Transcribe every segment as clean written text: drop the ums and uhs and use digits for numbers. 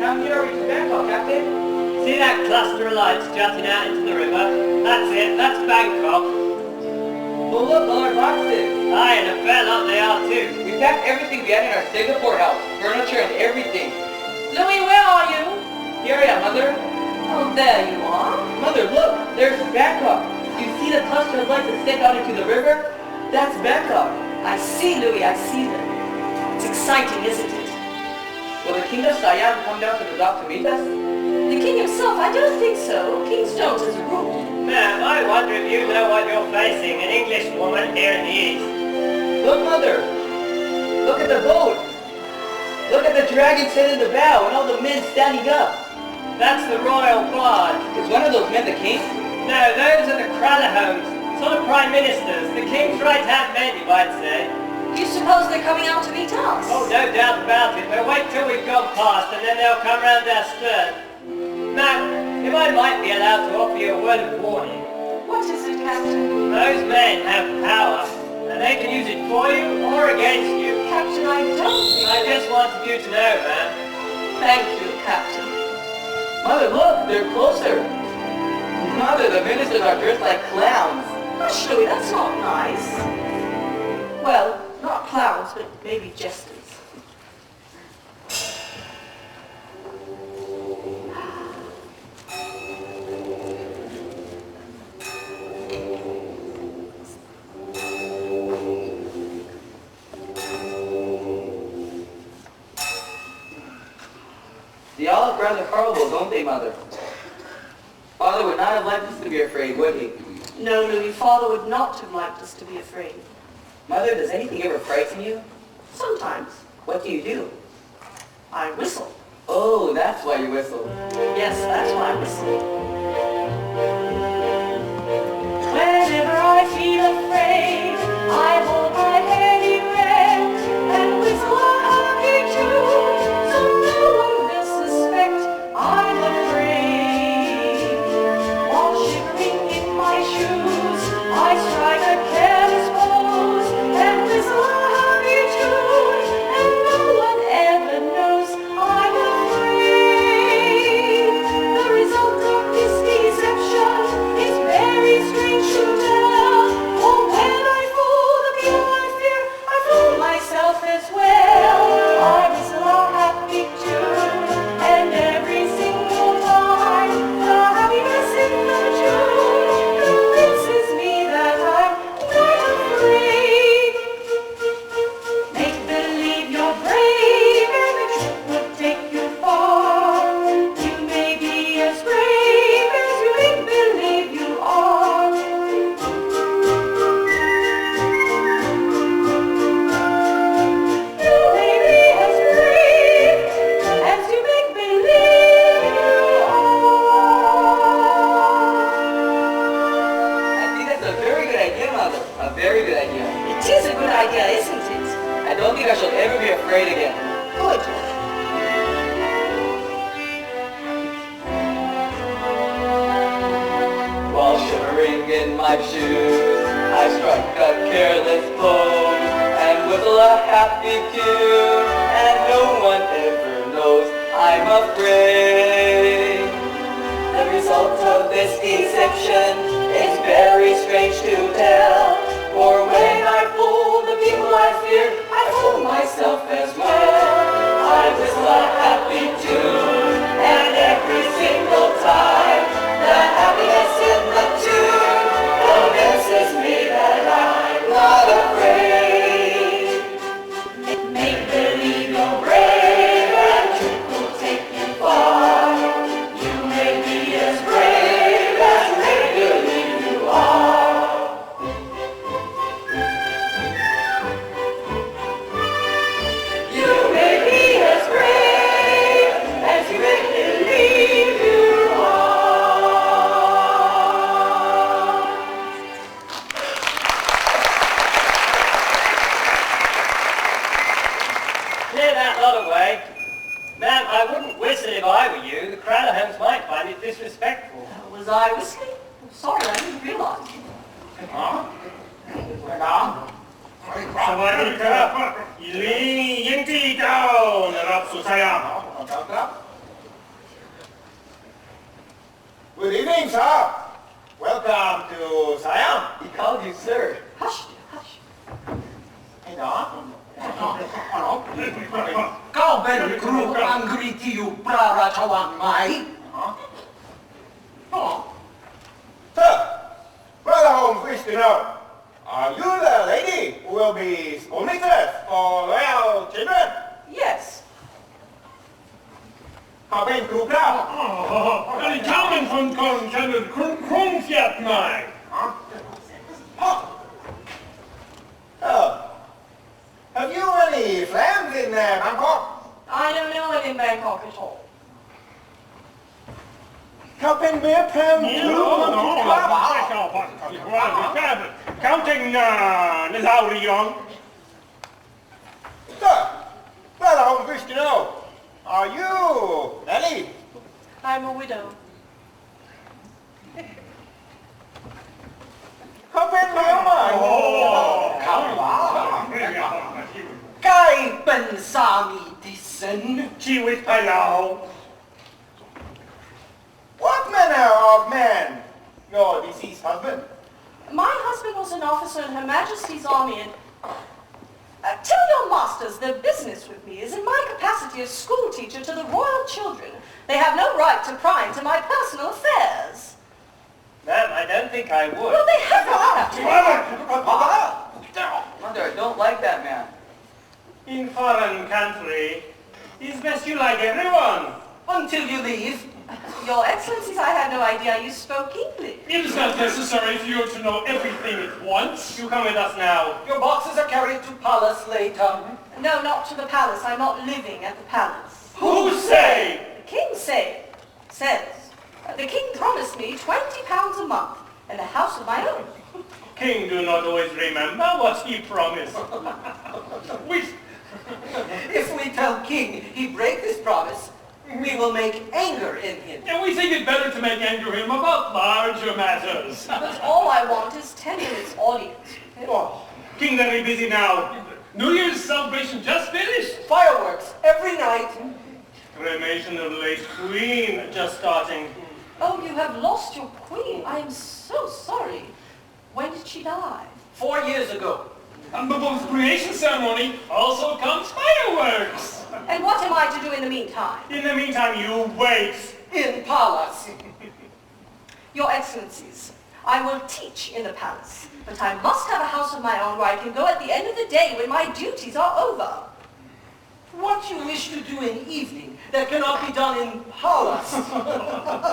How near are we to Bangkok, Captain? See that cluster of lights jutting out into the river? That's it, that's Bangkok. Well, look, all our boxes. Aye, and a fair lot they are too. We packed everything we had in our Singapore house, furniture and everything. Louis, where are you? Here I am, Mother. Oh, there you are. Mother, look, there's Bangkok. Do you see the cluster of lights that stick out into the river? That's Bangkok. I see, Louis, I see them. It's exciting, isn't it? Will the King of Siam come down to the dock to meet us? The king himself, I don't think so. Kings don't as a rule. Ma'am, I wonder if you know what you're facing, an English woman here in the East. Look, Mother. Look at the boat. Look at the dragon's head in the bow and all the men standing up. That's the royal barge. Is one of those men the king? No, those are the Kralahomes, sort of prime ministers, the king's right-hand men, you might say. Do you suppose they're coming out to meet us? Oh, no doubt about it, but wait till we've gone past and then they'll come round our stern. Ma'am, if I might be allowed to offer you a word of warning. What is it, Captain? Those men have power, and they can use it for you or against you. Captain, I don't think... I just wanted you to know, ma'am. Thank you, Captain. Mother, look, they're closer. Mother, the ministers are dressed like clowns. Hush, Louis, that's not nice. Well, not clowns, but maybe jesters. They all look rather horrible, don't they, Mother? Father would not have liked us to be afraid, would he? No, Louis, Father would not have liked us to be afraid. Mother, does anything ever frighten you? Sometimes. What do you do? I whistle. Oh, that's why you whistle. Yes, that's why I whistle. Whenever I feel afraid, I hold my head erect and whistle a happy tune, so no one will suspect I'm afraid. While shivering in my shoes, I strike a careless pose and whistle a happy tune, and no one ever knows I'm afraid. The result of this deception is very strange to tell, for when I fool the people I fear, I fool myself as well. I whistle a happy tune, and every single time the happiness in the tune convinces me that I'm not afraid. Make believe you're brave, and the truth would take you far. You may be as brave as you make believe you are. You may be as brave as you make believe you are. I think that's a very good idea, Mother. A very good idea. It is a good idea, isn't it? I don't think I shall ever be afraid again. Good. While shivering in my shoes, I strike a careless pose and whistle a happy tune, and no one ever knows I'm afraid. The result of this deception is very strange to tell, for when I fool the people I fear, I fool myself as well. I whistle a happy tune, and every single time the happiness in the tune convinces me that I'm not afraid. Make believe you're brave, and truth will take you far. You may be as brave as you make believe you are. You may be as brave as you make believe you are. Clear that lot away. Ma'am, I wouldn't whistle if I were you. The Kralahomes might find it disrespectful. Was I whistling? Sorry, I didn't realize. สวัสดีครับยินดีต้อนรับสู่สยามครับ evening, sir. Welcome to Siam. He called you sir. Hush, dear, hush. ไอ้น้อง ก้าวเป็นครูอังกฤษที่อยู่พระราชวังไหม Sir, Brother Holmes wish to know, are you the lady who will be schoolmistress for loyal children? Yes. เขาเป็นครูครับ Välkommen från kungen Kronfjällmaj. Oh. Have you any friends in Bangkok? I don't know it in Bangkok at all. เขาเป็นเมียแพมครูครับ Counting Nazaurion. Sir, Brother Holmes wish to know, are you married? I'm a widow. เขาเป็นเมียใหม่ เขาว่าใกล้เป็นสามีที่สิ้น ชีวิตไปแล้ว What manner of man your deceased husband? My husband was an officer in Her Majesty's Army and... tell your masters their business with me is in my capacity as school teacher to the royal children. They have no right to pry into my personal affairs. Ma'am, I don't think I would. Well, they have no right to. Mother, I don't like that man. In foreign country, it's best you like everyone. Until you leave. Your Excellencies, I had no idea you spoke English. It is not necessary for you to know everything at once. You come with us now. Your boxes are carried to palace later. No, not to the palace. I'm not living at the palace. Who say? The king says. The king promised me £20 a month and a house of my own. King do not always remember what he promised. If we tell King he break this promise, we will make anger in him. And we think it better to make anger him about larger matters. But all I want is 10 minutes audience. King very busy now. New Year's celebration just finished. Fireworks every night. Cremation of late queen just starting. Oh, you have lost your queen. I am so sorry. When did she die? 4 years ago. And before the creation ceremony also comes fireworks. And what am I to do in the meantime? In the meantime, you wait. In palace. Your Excellencies, I will teach in the palace, but I must have a house of my own where I can go at the end of the day when my duties are over. What you wish to do in evening that cannot be done in palace.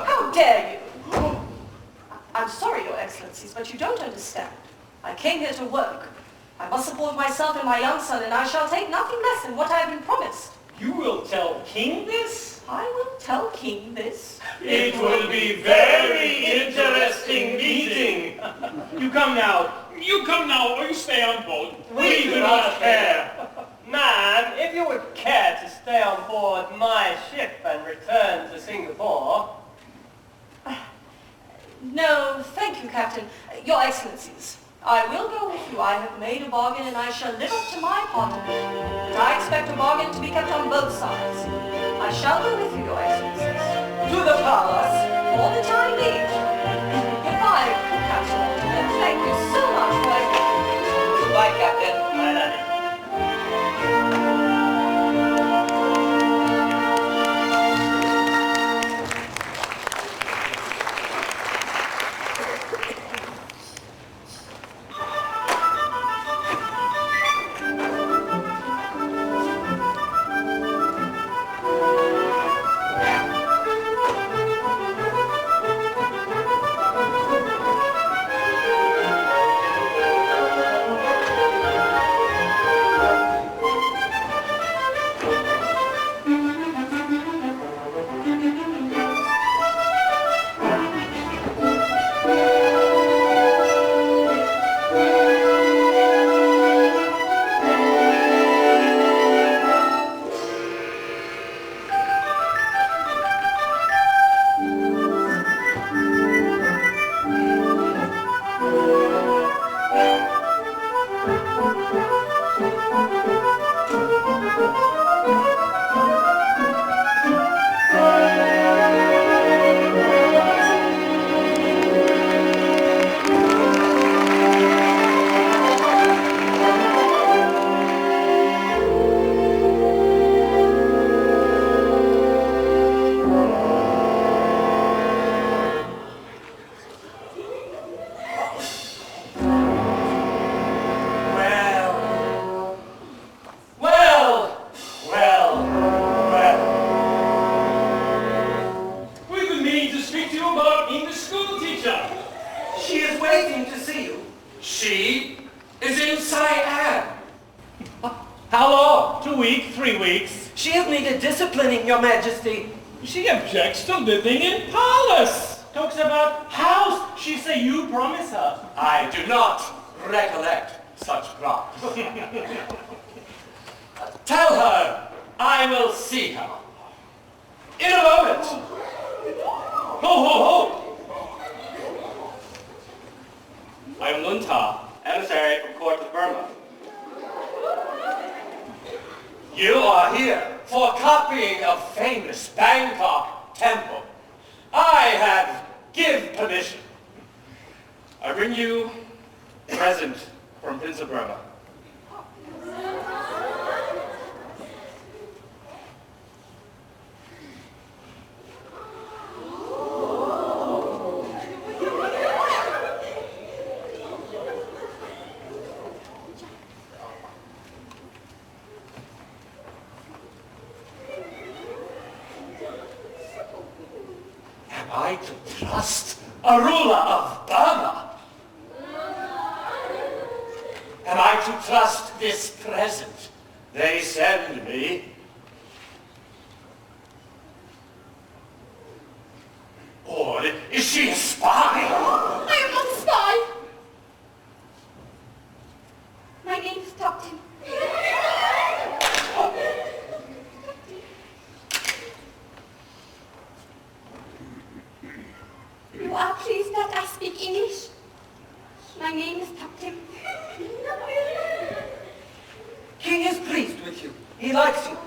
How dare you? I'm sorry, Your Excellencies, but you don't understand. I came here to work. I must support myself and my young son, and I shall take nothing less than what I have been promised. You will tell King this? I will tell King this. It will be very interesting meeting. You come now. You come now or you stay on board. We do not care. Ma'am, if you would care to stay on board my ship and return to Singapore... No, thank you, Captain. Your Excellencies, I will go with you. I have made a bargain and I shall live up to my part of it. But I expect a bargain to be kept on both sides. I shall go with you, Your Excellencies. To the palace. For the time being. Goodbye, Captain, and thank you so much for everything. Goodbye, Captain. My lady. She is waiting to see you. She is in Siam. How long? 2 weeks, 3 weeks. She has needed disciplining, Your Majesty. She objects to living in palace. Talks about house. She say you promise her. I do not recollect such grounds. Tell her I will see her. In a moment. Ho, ho, ho. I am Lunta, emissary from court of Burma. You are here for copying of famous Bangkok temple. I have give permission. I bring you a present from Prince of Burma. Am I to trust a ruler of Burma? Am I to trust this present they send me? Or is she a spy? I am not a spy. My name is Captain. You are pleased that I speak English? My name is Captain. King is pleased with you. He likes you.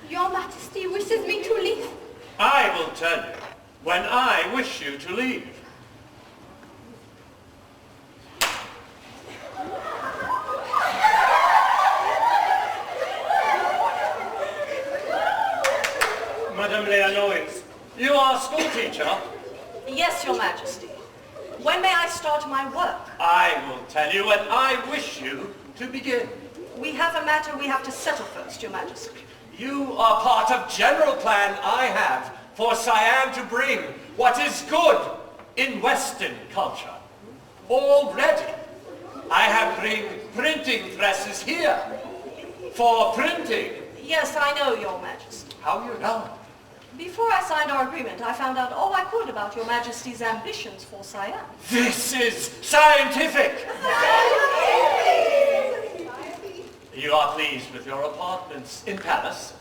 Your Majesty wishes me to leave. I will tell you when I wish you to leave. Madame Leonois. You are a school teacher. Yes, Your Majesty. When may I start my work? I will tell you when I wish you to begin. We have a matter we have to settle first, Your Majesty. You are part of general plan I have for Siam to bring what is good in Western culture. Already, I have bring printing presses here for printing. Yes, I know, Your Majesty. How you know? Before I signed our agreement, I found out all I could about Your Majesty's ambitions for Siam. This is scientific. You are pleased with your apartments in Paris?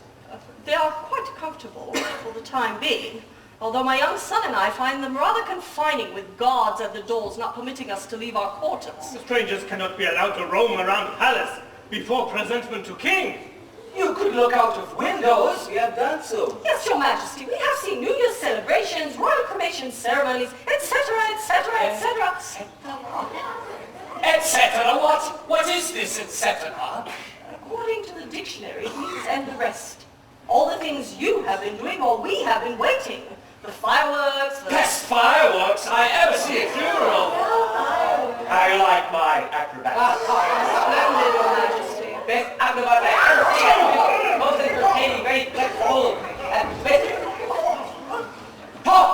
They are quite comfortable for the time being, although my young son and I find them rather confining with guards at the doors not permitting us to leave our quarters. Strangers cannot be allowed to roam around the palace before presentment to king. You could look out of windows. We have done so. Yes, Your Majesty, we have seen New Year's celebrations, royal cremation ceremonies, etc., etc., etc. Etc. What is this etc.? According to the dictionary, it means "and the rest." All the things you have been doing or we have been waiting. The fireworks, the... Best fireworks I ever see at funeral. How you like my acrobatics? Splendid, Your Majesty. Best acrobat I ever seen. Most entertaining, very flexible, and best... Pop!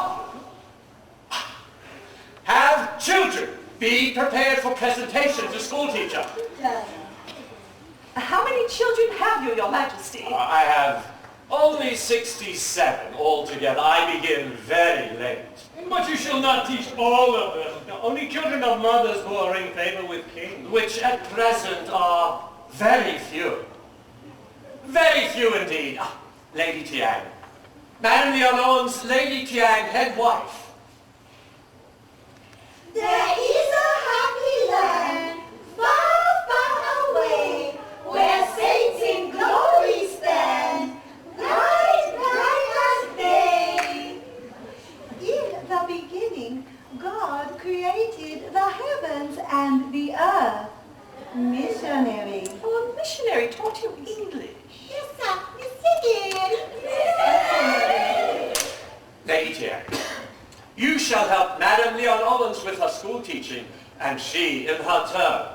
Have children be prepared for presentation to school teacher. How many children have you, Your Majesty? I have only 67 altogether. I begin very late. But you shall not teach all of them. Only children of mothers who are in favor with king. Which at present are very few. Very few indeed. Lady Tiang. Madame Leonone's Lady Tiang, head wife. There is a happy land, far, far away, where saints in glory stand, bright, bright as day. In the beginning, God created the heavens and the earth. Missionary. Oh, a missionary taught you English. Yes, sir. Yes, sir. Lady Tiang, you shall help Madame Leonolens with her school teaching, and she, in her turn,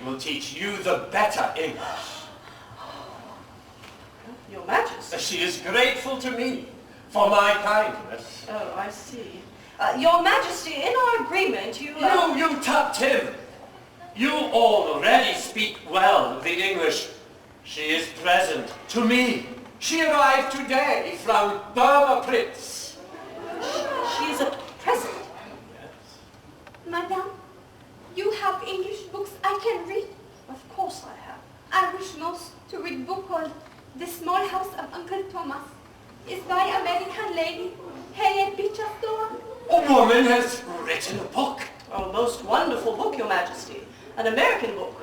will teach you the better English. Your Majesty. She is grateful to me for my kindness. Oh, I see. Your Majesty, in our agreement, you... You tucked him. You already speak well the English. She is present to me. She arrived today from Burma, Prince. She is a present. Madame, you have English books I can read? Of course I have. I wish most to read a book called The Small House of Uncle Thomas. It's by American lady Harriet Beecher Stowe. A woman has written a book. Oh, most wonderful book, Your Majesty. An American book.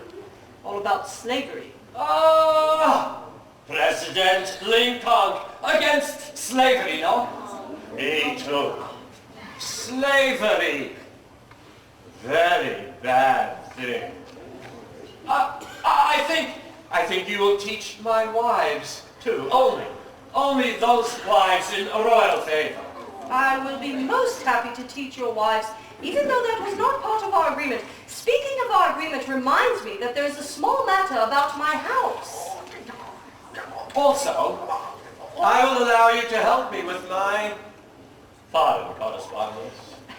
All about slavery. Ah, President Lincoln against slavery, no? Me too. Slavery. Very bad thing. I think you will teach my wives too. Only those wives in royal favor. I will be most happy to teach your wives, even though that was not part of our agreement. Speaking of our agreement reminds me that there is a small matter about my house. Also, I will allow you to help me with my foreign correspondence.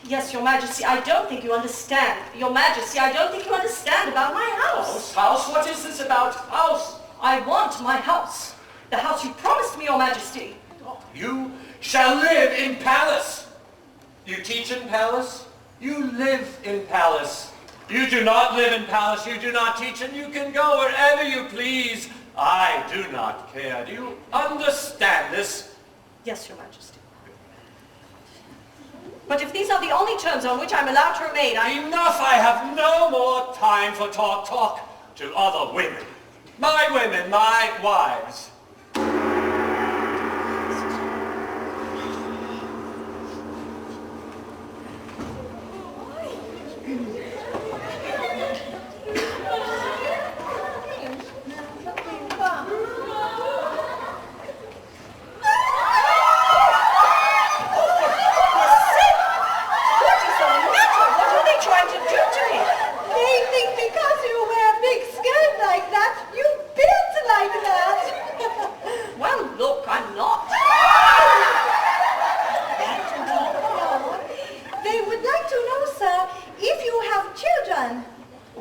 Yes, Your Majesty, I don't think you understand. Your Majesty, I don't think you understand about my house. House? What is this about house? I want my house. The house you promised me, Your Majesty. You shall live in palace. You teach in palace. You live in palace. You do not live in palace. You do not teach, and you can go wherever you please. I do not care. Do you understand this? Yes, Your Majesty. But if these are the only terms on which I'm allowed to remain, Enough! I have no more time for talk to other women. My women, my wives.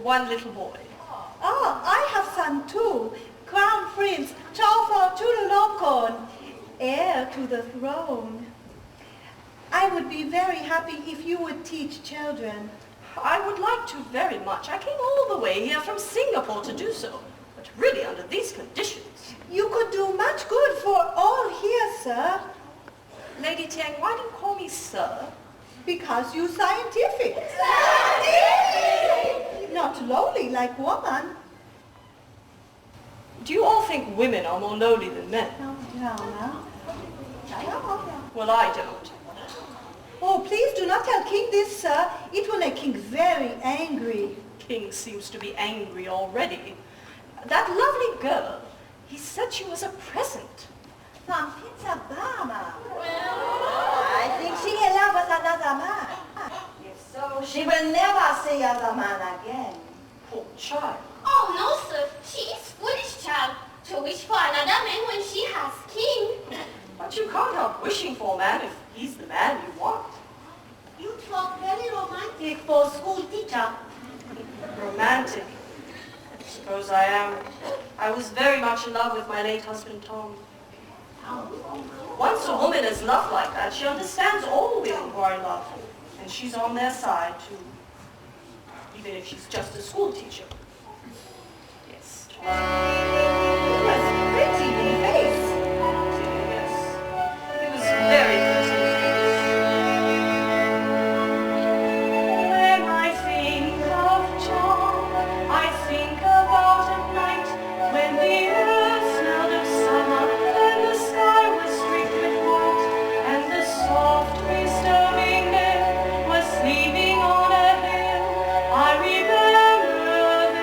one little boy. Oh, I have son too. Crown Prince Chaufa Chulalongkorn, heir to the throne. I would be very happy if you would teach children. I would like to very much. I came all the way here from Singapore to do so. But but really under these conditions. You could do much good for all here, sir, Lady Tiang, why do you call me sir? because you scientific. Not lowly like woman. Do you all think women are more lowly than men? No. Well, I don't. Oh, please do not tell King this, sir. It will make King very angry. King seems to be angry already. That lovely girl, he said she was a present. From Pizza Mama. I think she in love with another man. If so, she will never see other man again. Poor child. Oh, no, sir. She is foolish child to wish for another man when she has king. But you can't help wishing for a man if he's the man you want. You talk very romantic for school teacher. Romantic. I suppose I am. I was very much in love with my late husband, Tom. Once a woman is loved like that, she understands all women who are in love. And she's on their side, too. Even if she's just a school teacher. Yes, Tom. He was pretty in face. Yes. He was very pretty in face. When I think of Tom, I think about a night when the earth smelled of summer and the sky was streaked with white and the soft blistering air was sleeping on a hill. I remember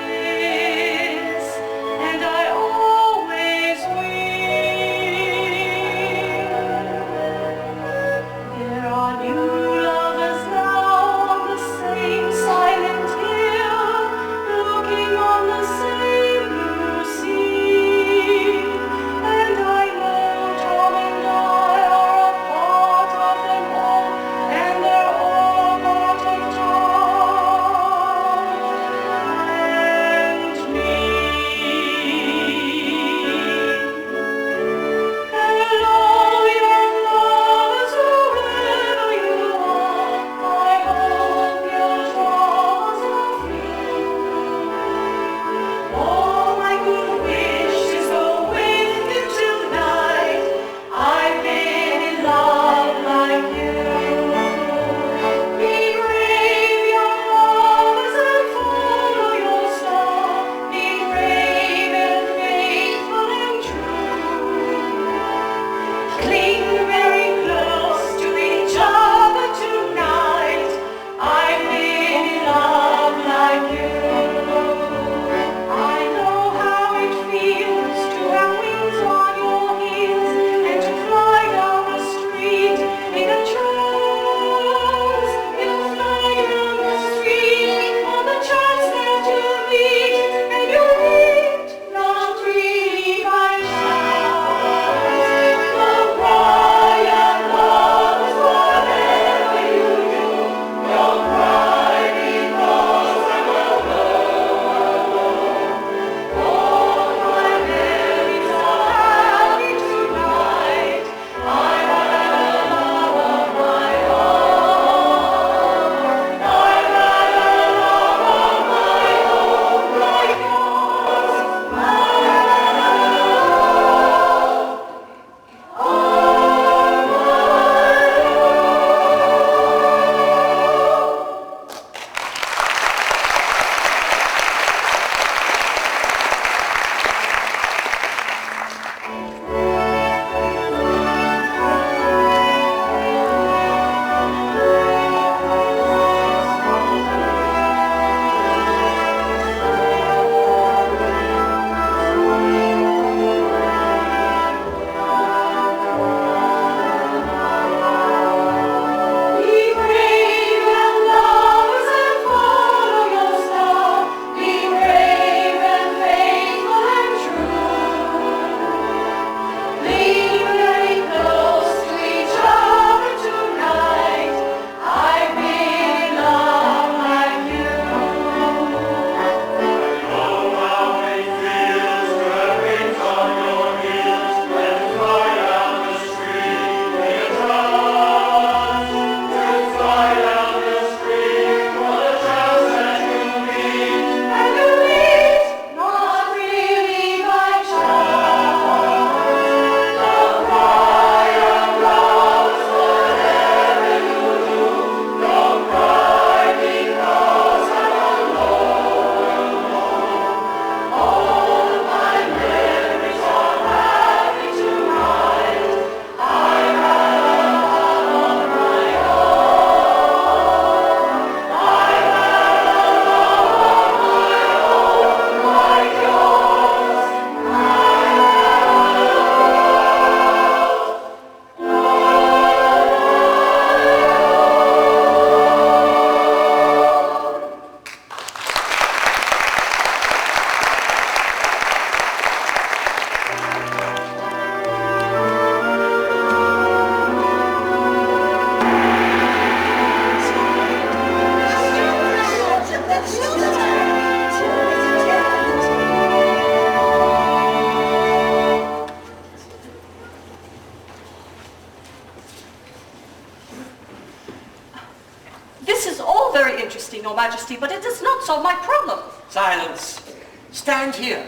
Your Majesty, but it does not solve my problem. Silence. Stand here.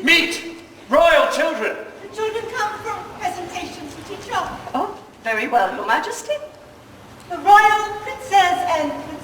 Meet royal children. The children come from presentations to teach us. Oh, very well, Your Majesty. The royal princes and princesses.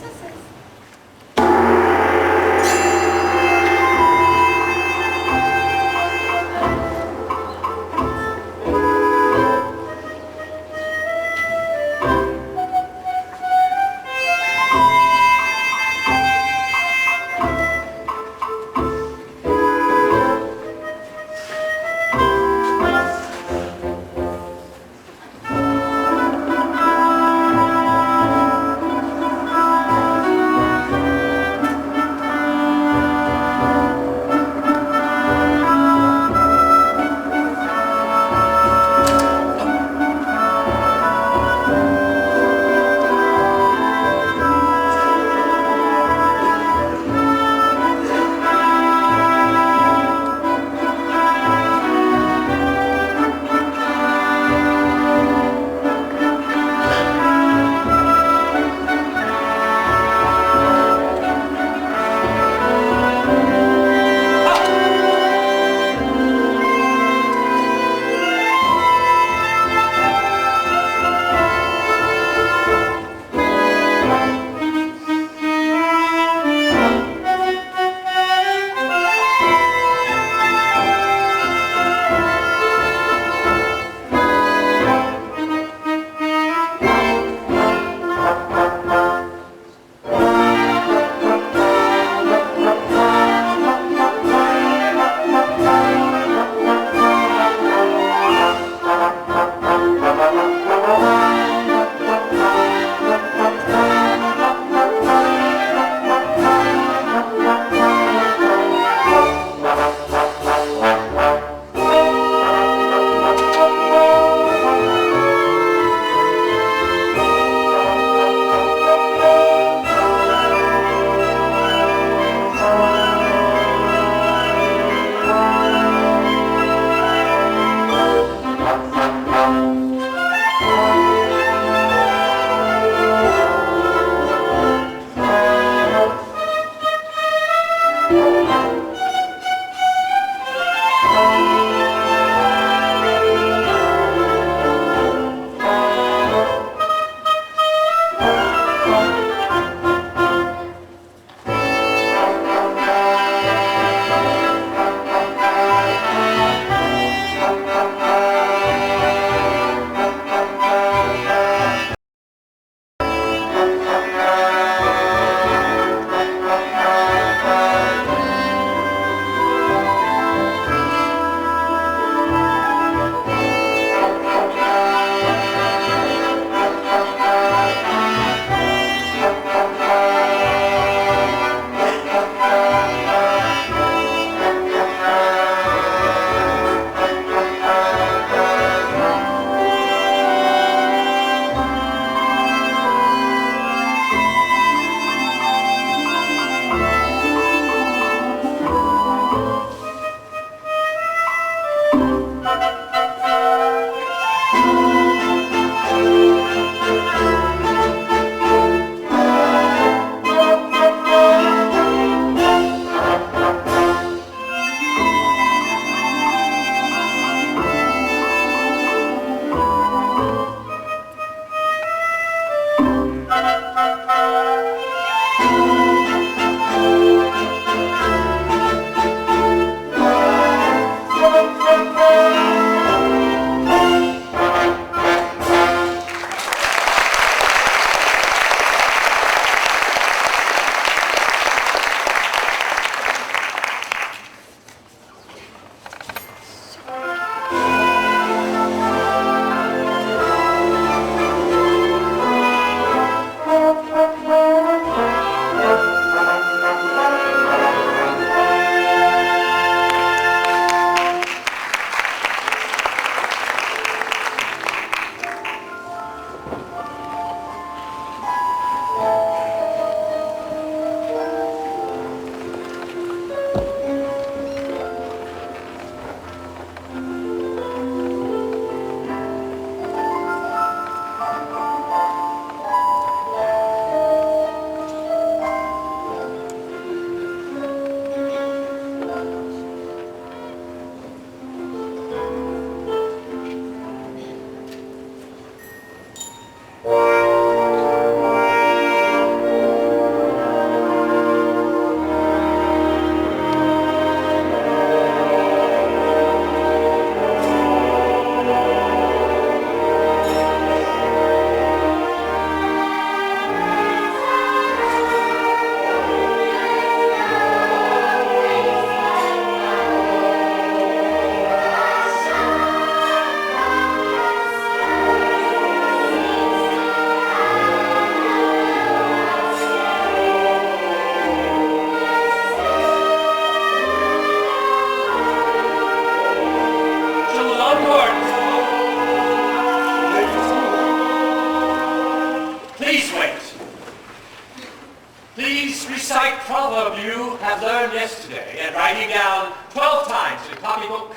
down 12 times in copybook.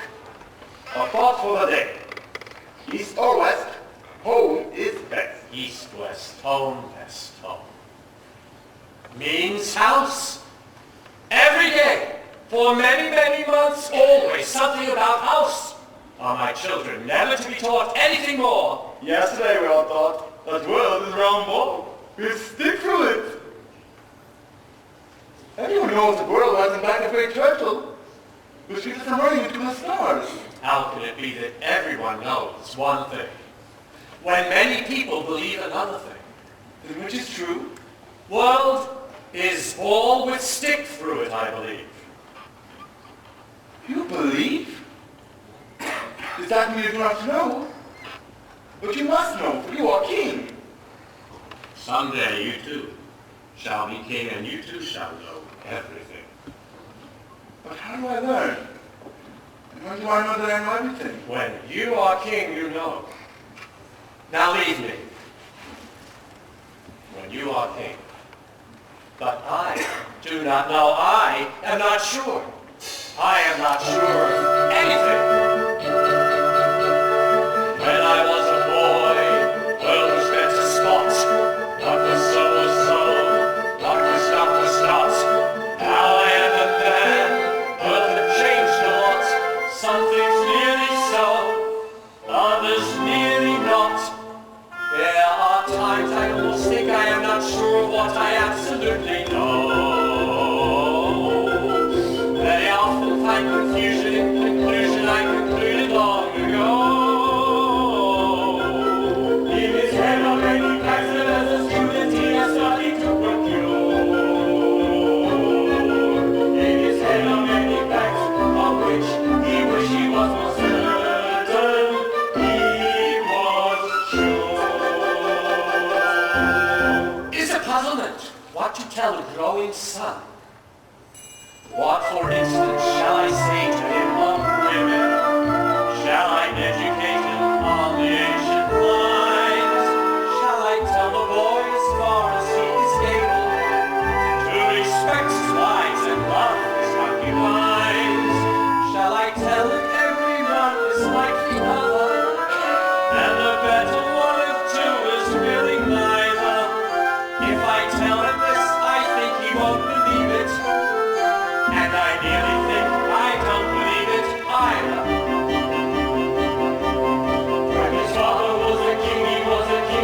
A thought for the day. East or west, home is best. East, west, home, best, home. Means house. Every day, for many, many months, always something about house. Are my children never to be taught anything more? Yesterday we all thought that world is a round ball. We stick through it. Everyone knows the world wasn't back a big turtle, which leads us running into the stars. How can it be that everyone knows one thing, when many people believe another thing? Then which is true? World is ball with stick through it, I believe. You believe? Does that mean you do not know? But you must know, for you are king. Someday you too shall be king, and you too shall know everything. But how do I learn? And when do I know that I know everything? When you are king, you know. Now leave me. When you are king. But I do not know. I am not sure. I am not sure of anything. When I was a boy, world was meant to spot. What was so was so. What was not. Now I am a man. World had changed a lot. Some things nearly so, others nearly not. There are times I almost think I am not sure of what I absolutely know. Very often find confusion in conclusion I concluded long ago. In his head are many facts that as a student he has studied to procure. In his head are many facts of which he wished he was more certain. He was sure. It's a puzzlement what to tell a growing son. What, for instance, shall I say to him of women? Shall I educate him on the ancient lines? Shall I tell the boy as far as he is able to respect his wives and love his concubines? Shall I tell him everyone is like the other, and the better one of two is really neither? If I tell him this, I think he won't believe it. And I nearly think I don't believe it either. When his father was a king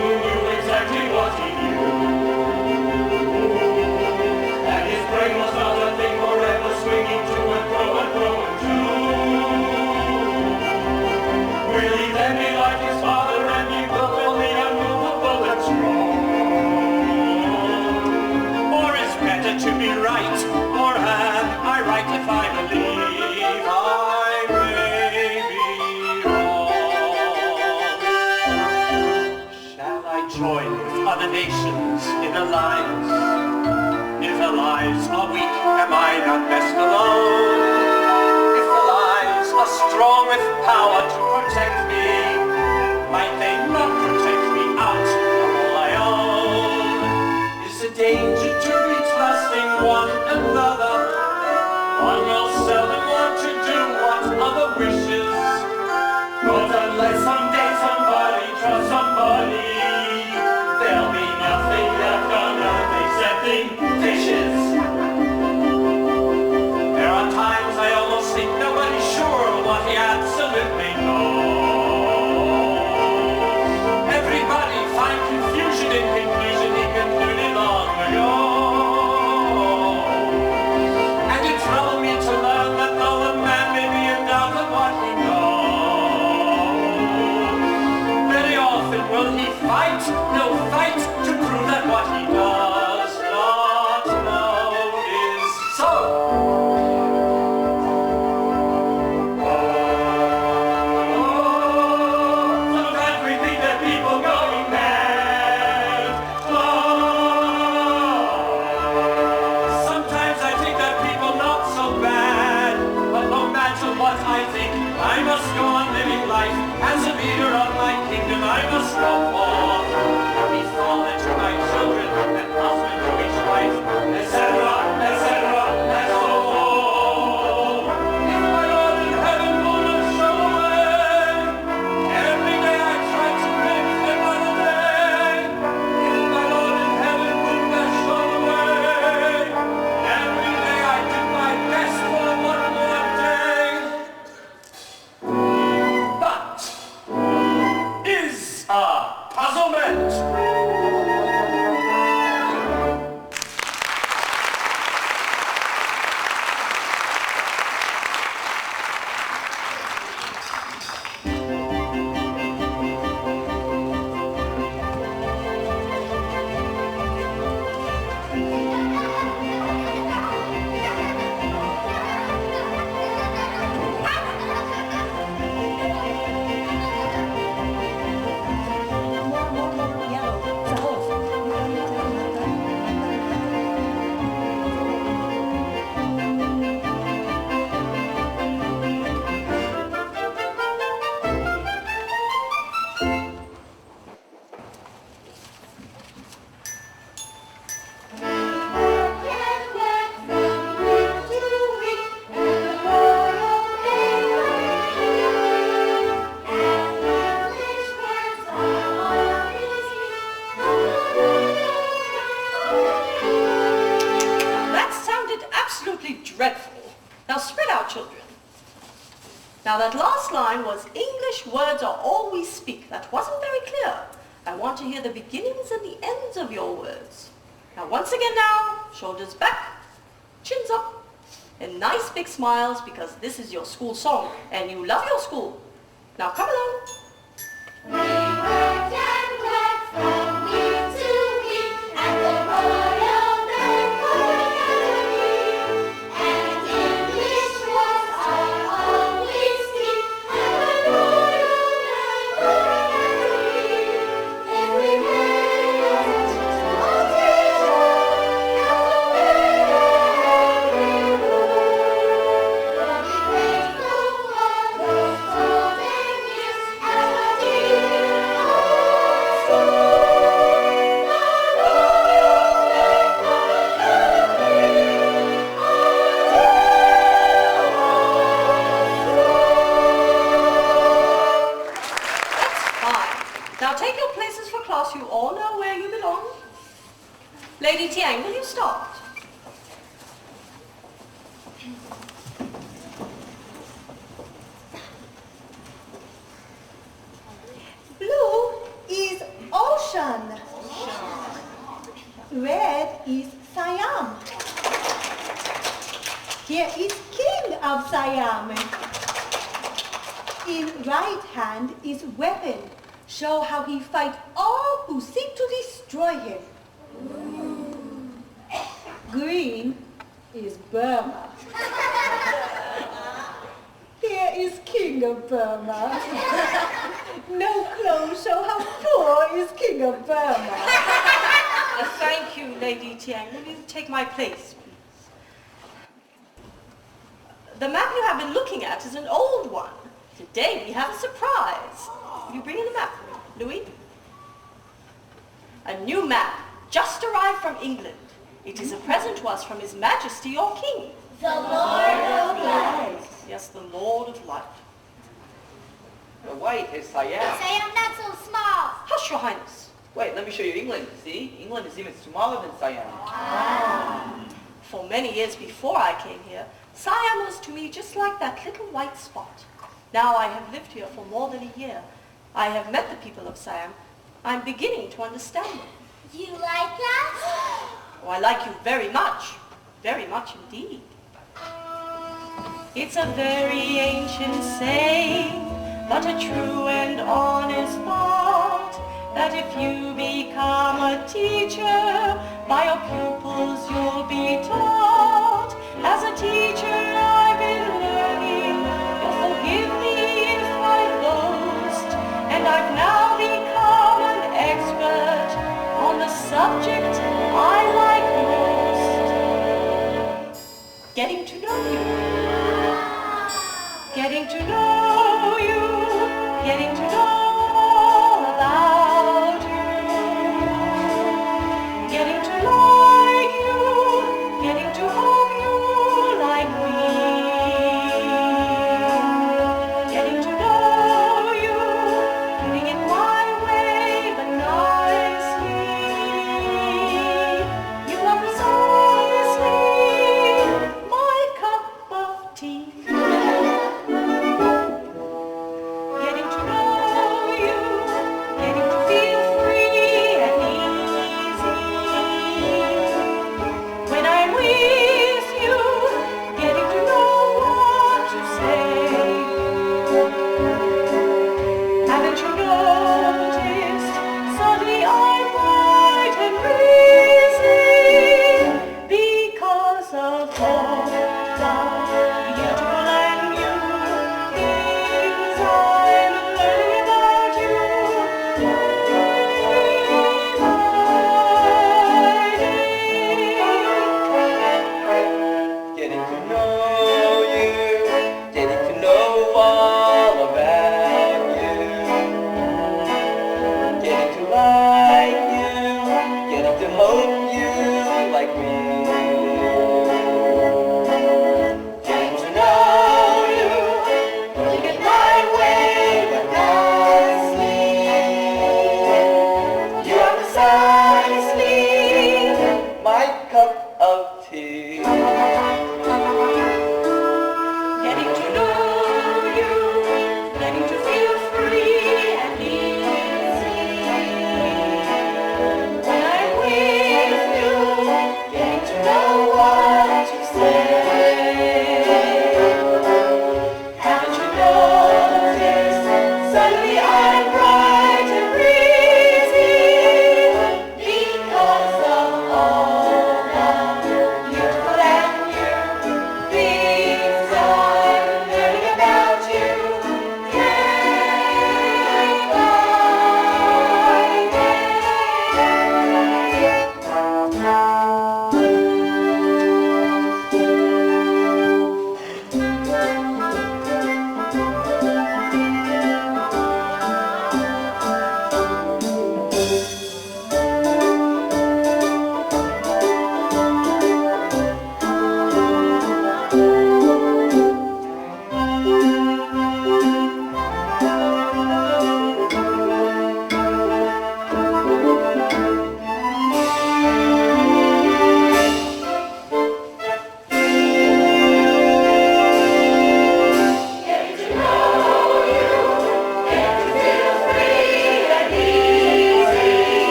who knew exactly what he knew. And his brain was not a thing forever swinging to and fro and fro and to. Will he then be like his father and be willfully unmovable and strong? Or is better to be right, or have I right if I believe I may be wrong? Shall I join with other nations in alliance? If allies are weak, am I not best alone? If allies are strong with power to protect me, might they not protect me out of all I own? Is the danger to be trusting one another? One will seldom want to do what other wishes. But unless someday somebody trusts somebody, there'll be nothing left on earth excepting dishes. There are times I almost think nobody's sure of what he absolutely knows. Everybody find confusion in conclusion he concluded long ago. And it troubled me to learn that though a man may be in doubt of what he knows, very often will he fight, no fight, to prove that what he does not know is so. Sometimes we think that people going mad. Sometimes I think that people not so bad. But no matter what I think, I must go on living life. As a leader of my kingdom, I must go forth. Happy father to my children, and husband to each wife, etc., etc., and so on. Now that last line was English words are all we speak. That wasn't very clear. I want to hear the beginnings and the ends of your words. Now once again now, shoulders back, chins up, and nice big smiles because this is your school song and you love your school. Now come along. We worked and worked from week to week at the Royal Bangkok Academy, and English was our only speak at the Royal Bangkok Academy. Every day was a small teacher at the every rule. But we grateful for those golden years as a dear old school. Fine. Now take your places for class. You all know where you belong. Lady Tiang, will you start? Blue is ocean. Red is Siam. Here is King of Siam. In right hand is weapon. Show how he fight all who seek to destroy him. Green is Burma. Here is King of Burma. No clothes show how poor is King of Burma. Thank you, Lady Tiang. Will you take my place, please? The map you have been looking at is an old one. Today we have a surprise. Will you bring in the map, Louis? A new map, just arrived from England. It is a present to us from His Majesty, your King. The Lord of Light. Yes, the Lord of Light. The white is Siam. Siam not so small. Hush, Your Highness. Wait, let me show you England. See? England is even smaller than Siam. For many years before I came here, Siam was to me just like that little white spot. Now I have lived here for more than a year. I have met the people of Siam. I'm beginning to understand them. You like us? Oh, I like you very much indeed. It's a very ancient saying, but a true and honest thought, that if you become a teacher, by your pupils you'll be taught. As a teacher I've been learning, you'll forgive me if I boast, and I've now become an expert on the subject I like most. Getting to know you. Getting to know you. Getting to know all about you. Getting to like you. Getting to hope you like me. Getting to know you. Doing it my way, but nicely. You are precisely my cup of tea. Getting to know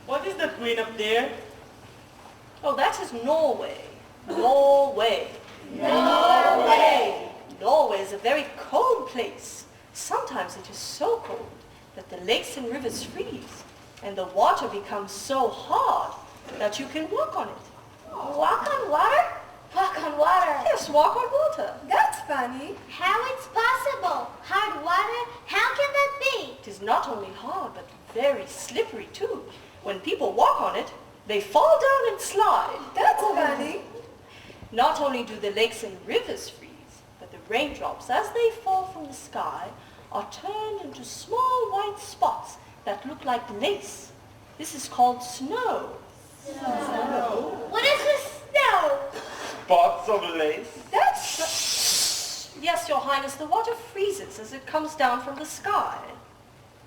What is the queen up there? Oh, that is Norway. Norway. Norway. Norway is a very cold place. Sometimes it is so cold that the lakes and rivers freeze, and the water becomes so hard that you can walk on it. Walk on water? Walk on water. Yes, walk on water. That's funny. How it's possible? Hard water? How can that be? It is not only hard, but very slippery too. When people walk on it, they fall down and slide. That's funny. Not only do the lakes and rivers freeze, but the raindrops, as they fall from the sky, are turned into small white spots that look like lace. This is called snow. Snow. What is this snow? Spots of lace. Yes, Your Highness, the water freezes as it comes down from the sky.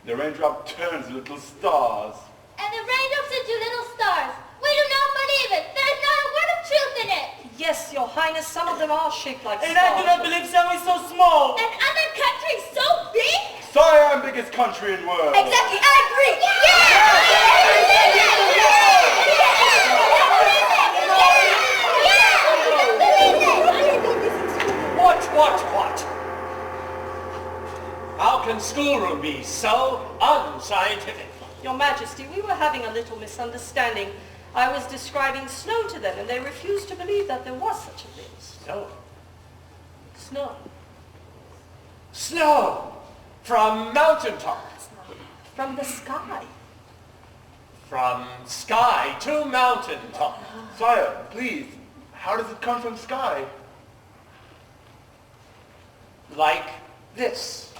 The raindrop turns little stars. And the raindrops into little stars. We do not believe it. There is not a word of truth in it. Yes, Your Highness, some of them are shaped like And stars. I do not believe Siam is so small. And other countries so big? Siam, biggest country in the world. Exactly, I agree. What? How can schoolroom be so unscientific? Your Majesty, we were having a little misunderstanding. I was describing snow to them, and they refused to believe that there was such a thing. Snow. Snow. Snow! From mountaintop. From the sky. From sky to mountaintop. Sire, please, how does it come from sky? Like this.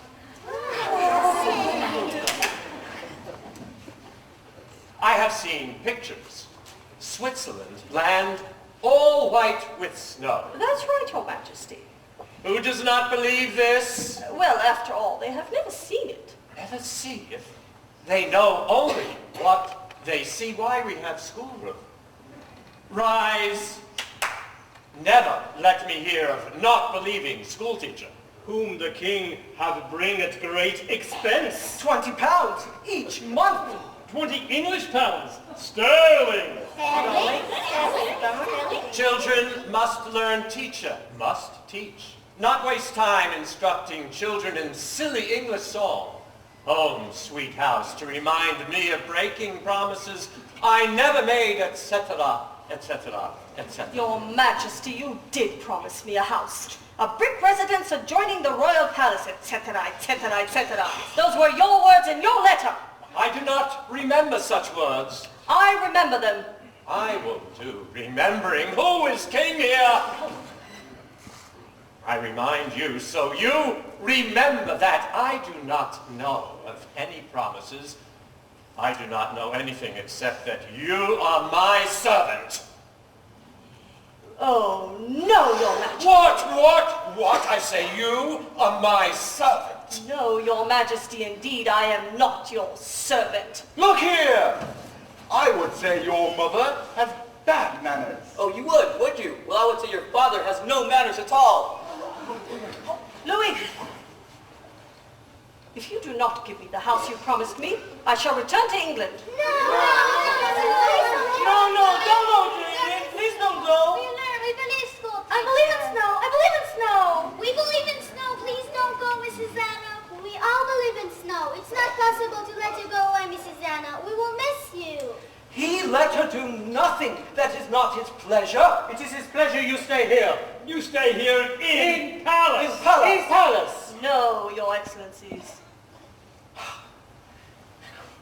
I have seen pictures. Switzerland, land all white with snow. That's right, Your Majesty. Who does not believe this? Well, after all, they have never seen it. Never see it. They know only what they see. Why we have schoolroom. Rise. Never let me hear of not believing schoolteacher. Whom the king have bring at great expense. 20 pounds each month. 20 English pounds. Sterling. Children must learn, teacher must teach. Not waste time instructing children in silly English song. Home, sweet house, to remind me of breaking promises I never made, etc., etc., etc. Your Majesty, you did promise me a house. A brick residence adjoining the royal palace, etc., etc., etc. Those were your words in your letter. I do not remember such words. I remember them. I will do remembering who is king here. I remind you, so you remember that I do not know of any promises. I do not know anything except that you are my servant. Oh, no, Your Majesty. What? I say you are my servant. No, Your Majesty, indeed, I am not your servant. Look here! I would say your mother has bad manners. Oh, you would you? Well, I would say your father has no manners at all. Louis, if you do not give me the house you promised me, I shall return to England. No, don't go to England. Please don't go. We believe school. I believe in snow. I believe in snow. We believe in snow. Please don't go, Mrs. Anna. We all believe in snow. It's not possible to let you go away, Mrs. Anna. We will miss you. He let her do nothing that is not his pleasure. It is his pleasure you stay here. You stay here in palace. In palace. No, Your Excellencies.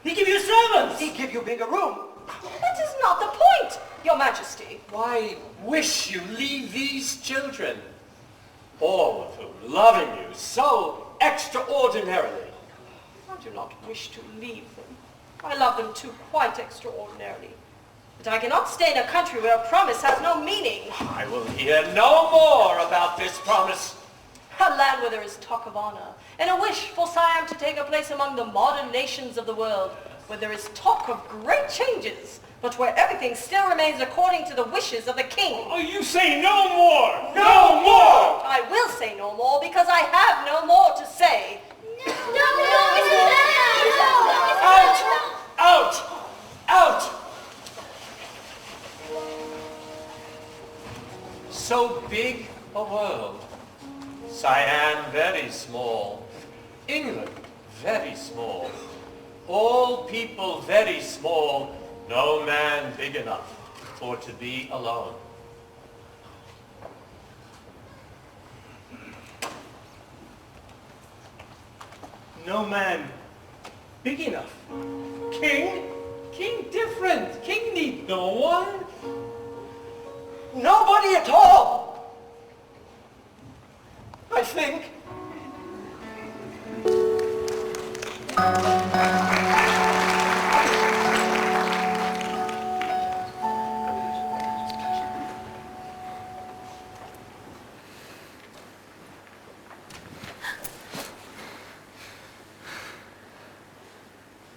He give you servants. He give you bigger room. That is not the point, Your Majesty. Why wish you leave these children, all of whom loving you so extraordinarily? I do not wish to leave them. I love them too quite extraordinarily. But I cannot stay in a country where a promise has no meaning. I will hear no more about this promise. A land where there is talk of honor, and a wish for Siam to take a place among the modern nations of the world, where there is talk of great changes, but where everything still remains according to the wishes of the king. Oh, you say no more! No more! I will say no more because I have no more to say. No, Mrs. Anna! Out! Out! So big a world. Siam very small. England very small. All people very small. No man big enough for to be alone. No man big enough. King? King different. King need no one. Nobody at all. I think.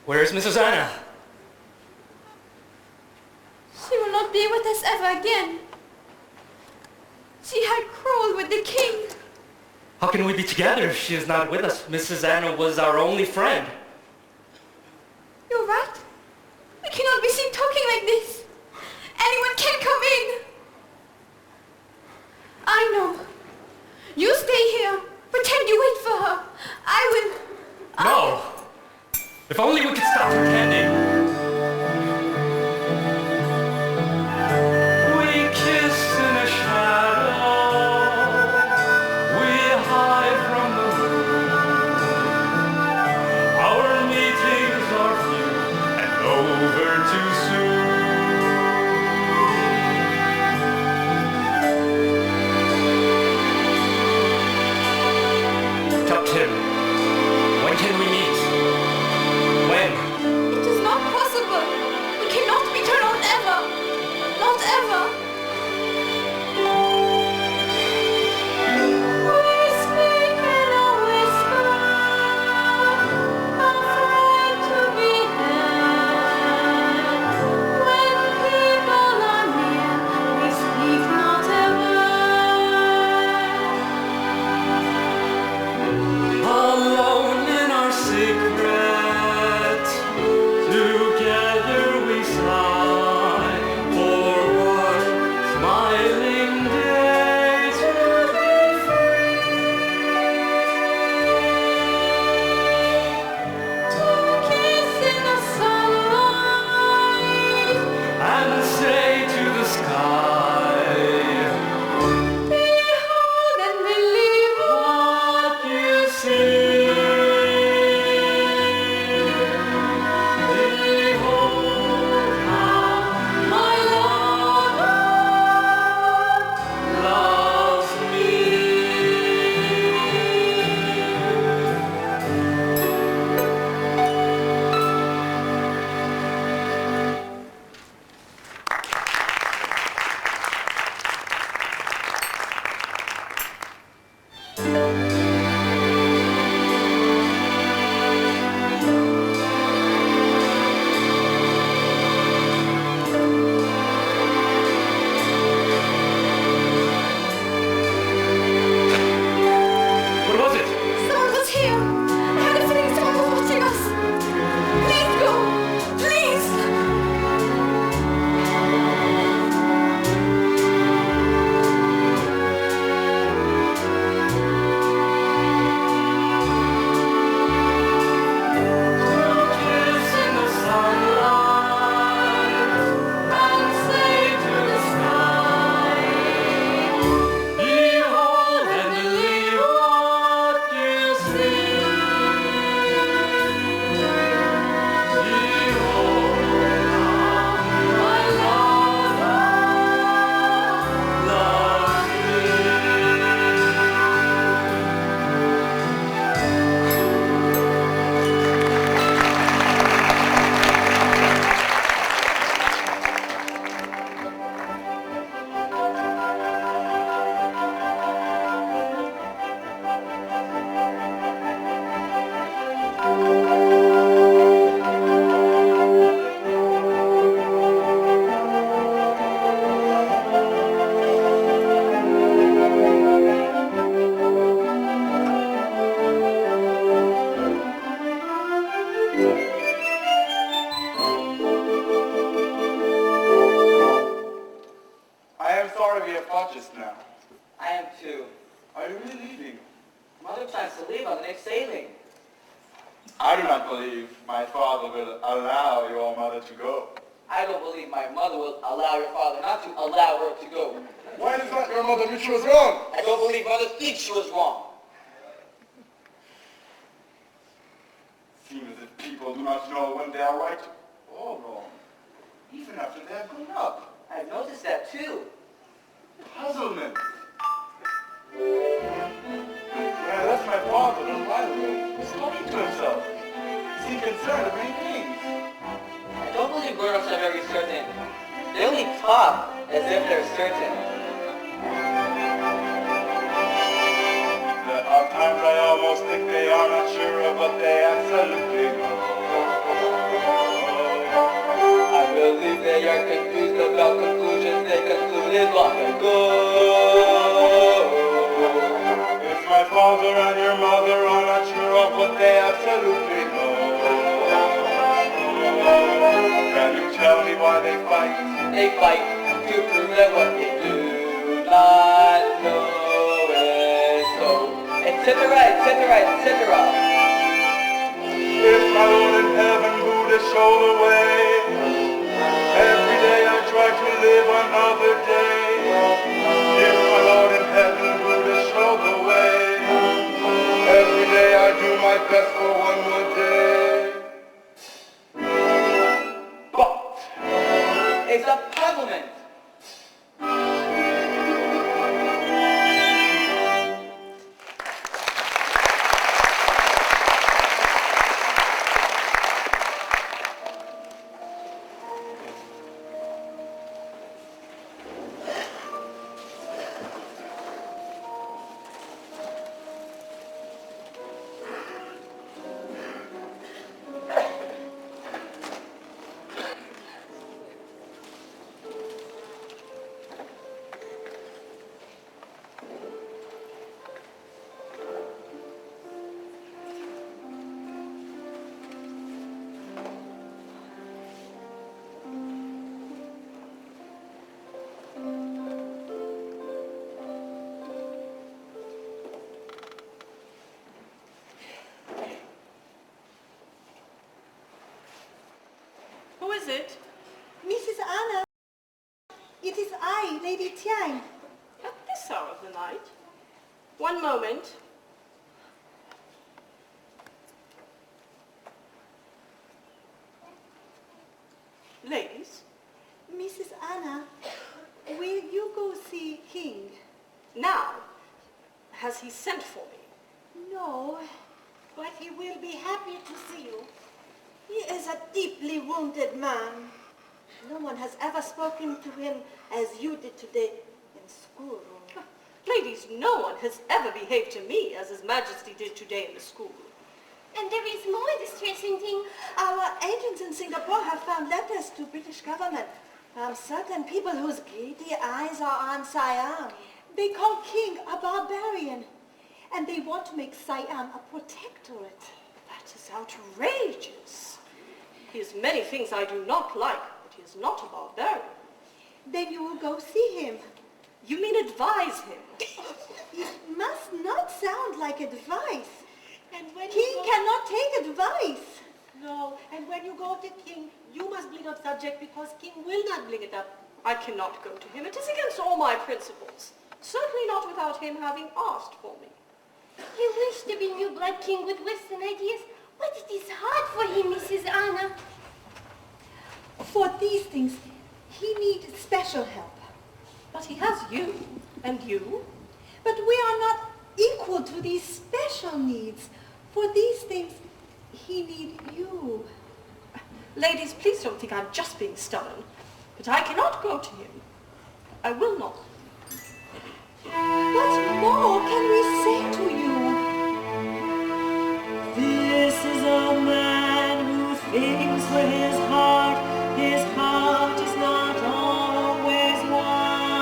Where's Mrs. Anna? She will not be with us ever again. She had quarreled with the king. How can we be together if she is not with us? Mrs. Anna was our only friend. You're right. We cannot be seen talking like this. Anyone can come in. I know. You stay here. Pretend you wait for her. I will... No! If only we could stop pretending. We kiss in a shadow. We hide from the moon. Our we have fought just now. I am too. Are you really leaving? Mother plans to leave on the next sailing. I do not believe my father will allow your mother to go. I don't believe my mother will allow your father not to allow her to go. Why does not your mother admit she was wrong? I don't believe mother thinks she was wrong. Seems as if people do not know when they are right or wrong, even after they have grown up. I've noticed that too. Puzzlement. When I left my father a little while ago, he was talking to himself. He seemed concerned of many things. I don't believe grown-ups are very certain. They only talk as if they're certain. There are times I almost think they are not sure of what they absolutely know. I believe they are confused about conclusions they concluded long ago. If my father and your mother are not sure of what they absolutely know, can you tell me why they fight? They fight to prove that what they do not know is so. Etc., etc., etc. If my Lord in heaven Buddha show the way, every day I try to live another day. If my Lord in heaven Buddha show the way, every day I do my best for one more day. But It's a puzzlement. Who is it? Mrs. Anna, it is I, Lady Tian. At this hour of the night? One moment. Ladies, Mrs. Anna, will you go see King? now, has he sent for me? No, but he will be happy to see you. He is a deeply wounded man. No one has ever spoken to him as you did today in schoolroom. Ladies, no one has ever behaved to me as His Majesty did today in the school. And there is more distressing thing. Our agents in Singapore have found letters to British government from certain people whose greedy eyes are on Siam. They call King a barbarian, and they want to make Siam a protectorate. That is outrageous. He has many things I do not like, but he is not a barbarian. Then you will go see him. You mean advise him? It must not sound like advice. And when King cannot take advice. No, and when you go to King, you must bring up subject because King will not bring it up. I cannot go to him. It is against all my principles. Certainly not without him having asked for me. You wish to be new blood king with Western ideas, but it is hard for him, Mrs. Anna. For these things, he needs special help. But he has you, and you. But we are not equal to these special needs. For these things, he needs you. Ladies, please don't think I'm just being stubborn, but I cannot go to him. I will not. What more can we say to you? This is a man who thinks with his heart is not always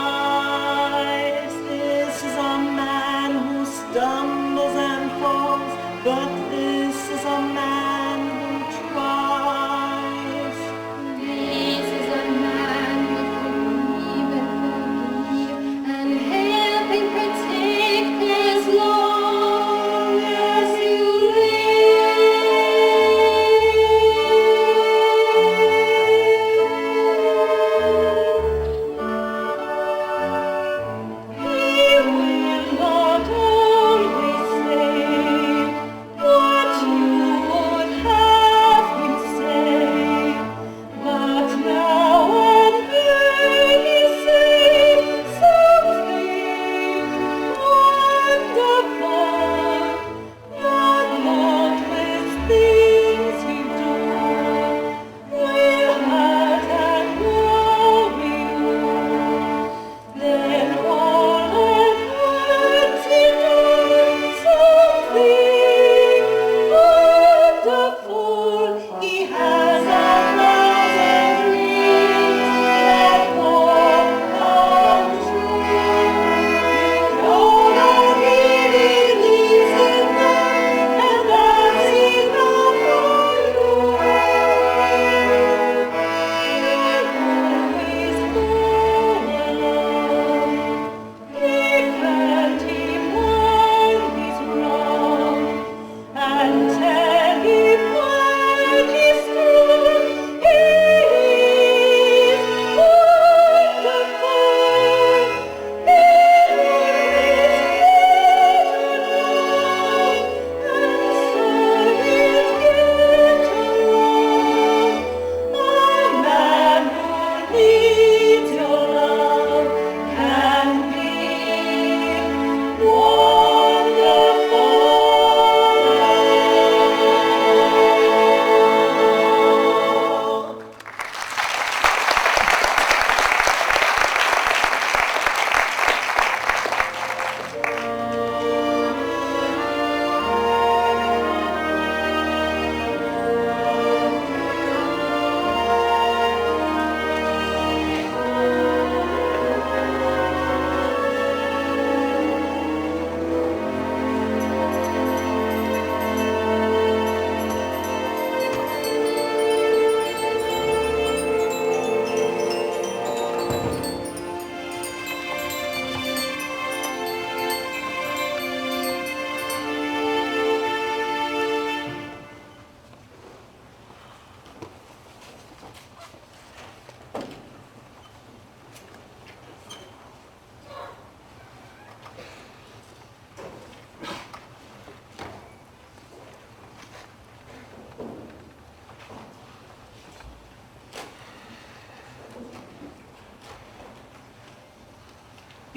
wise. This is a man who stumbles and falls, but this is a man who tries. This is a man who will believe and forgive,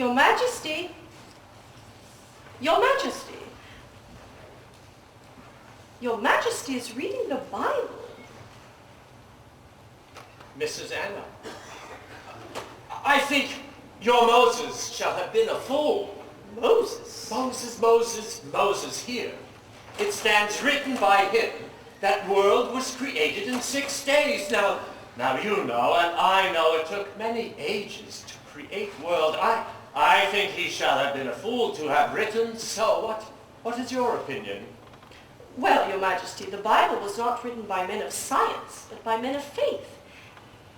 Your Majesty. Your Majesty. Your Majesty is reading the Bible. Mrs. Anna, I think your Moses shall have been a fool. Moses? Moses here. It stands written by him that world was created in 6 days. Now you know, and I know it took many ages to create world. I think he shall have been a fool to have written so. What is your opinion? Well, Your Majesty, the Bible was not written by men of science, but by men of faith.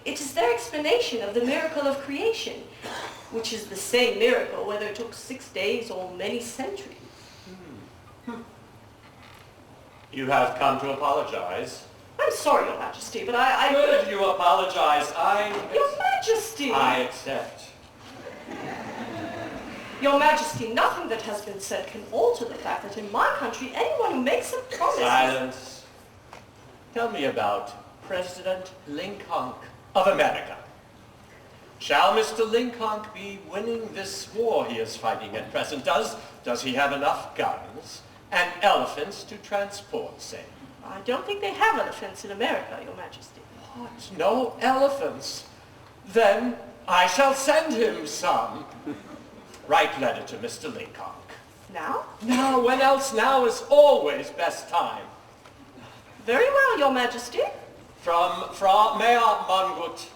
It is their explanation of the miracle of creation, which is the same miracle whether it took 6 days or many centuries. You have come to apologize. I'm sorry, Your Majesty, but Good, you apologize. Your Majesty! I accept. Your Majesty, nothing that has been said can alter the fact that in my country, anyone who makes a promise... Silence. Tell me about President Lincoln of America. Shall Mr. Lincoln be winning this war he is fighting at present? Does he have enough guns and elephants to transport, say? I don't think they have elephants in America, Your Majesty. What? No elephants? Then I shall send him some. Write letter to Mr. Lincoln. Now? Now, when else? Now is always best time. Very well, Your Majesty. From Mayor Mongut,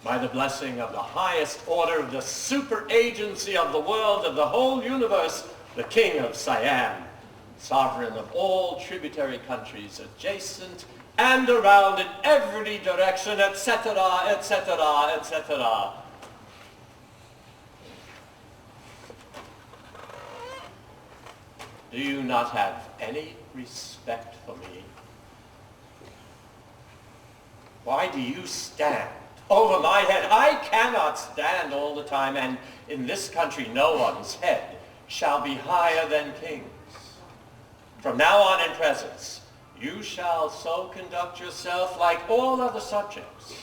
by the blessing of the highest order of the super agency of the world, of the whole universe, the King of Siam, sovereign of all tributary countries adjacent and around in every direction, etc., etc., etc. Do you not have any respect for me? Why do you stand over my head? I cannot stand all the time, and in this country no one's head shall be higher than kings. From now on in presence, you shall so conduct yourself like all other subjects.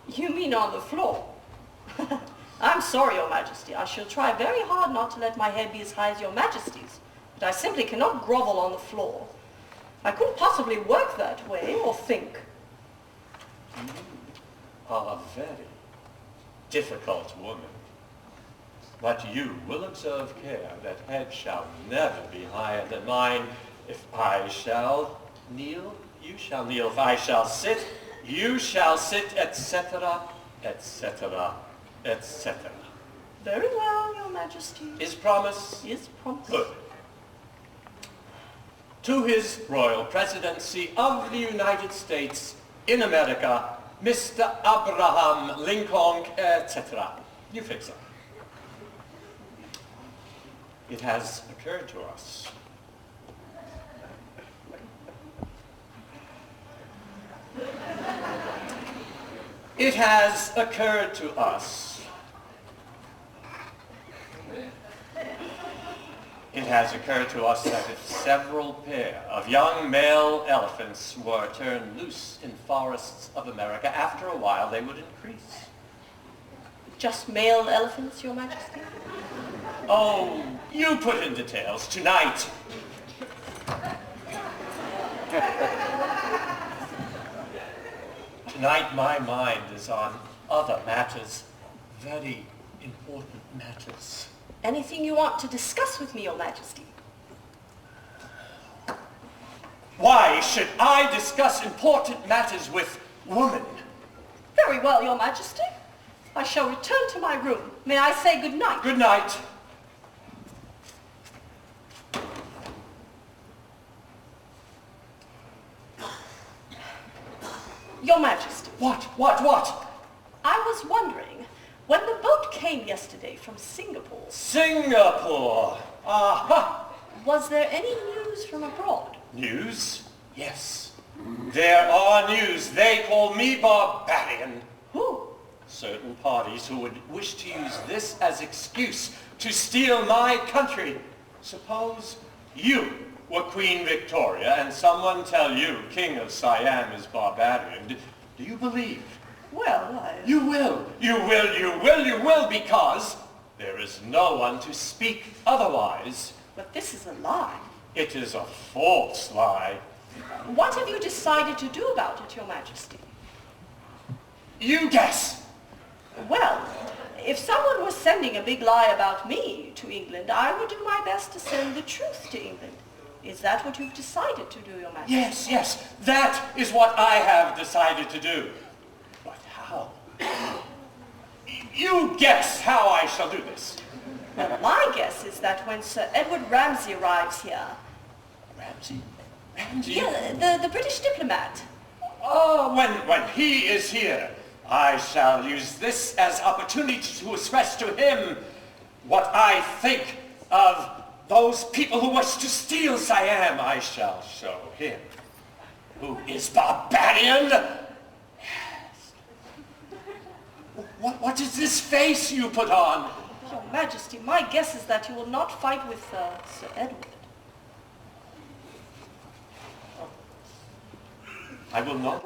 You mean on the floor? I'm sorry, Your Majesty. I shall try very hard not to let my head be as high as Your Majesty's, but I simply cannot grovel on the floor. I couldn't possibly work that way or think. You are a very difficult woman, but you will observe care that head shall never be higher than mine. If I shall kneel, you shall kneel. If I shall sit, you shall sit, etc., etc., etc. Very well, Your Majesty. Is promise? Is promise. Good. To His Royal Presidency of the United States in America, Mr. Abraham Lincoln, etc. You fix it. It has occurred to us. It has occurred to us. It has occurred to us that if several pair of young male elephants were turned loose in forests of America, after a while they would increase. Just male elephants, Your Majesty? Oh, you put in details tonight. Tonight my mind is on other matters, very important matters. Anything you want to discuss with me, Your Majesty? Why should I discuss important matters with women? Very well, Your Majesty. I shall return to my room. May I say good night? Good night. Your Majesty. What? I was wondering, when the boat came yesterday from Singapore... Singapore! Aha! Was there any news from abroad? News? Yes. There are news. They call me barbarian. Who? Certain parties who would wish to use this as excuse to steal my country. Suppose you were Queen Victoria and someone tell you King of Siam is barbarian. Do you believe? Well, You will, because There is no one to speak otherwise. But this is a lie. It is a false lie. What have you decided to do about it, Your Majesty? You guess. Well, if someone was sending a big lie about me to England, I would do my best to send the truth to England. Is that what you've decided to do, Your Majesty? Yes, yes, that is what I have decided to do. But how? You guess how I shall do this. Well, my guess is that when Sir Edward Ramsay arrives here... Ramsay? Ramsay? Yeah, the British diplomat. Oh, when he is here, I shall use this as opportunity to express to him what I think of those people who wish to steal Siam. I shall show him who is barbarian. Yes. What is this face you put on? Your Majesty, my guess is that you will not fight with Sir Edward. I will not.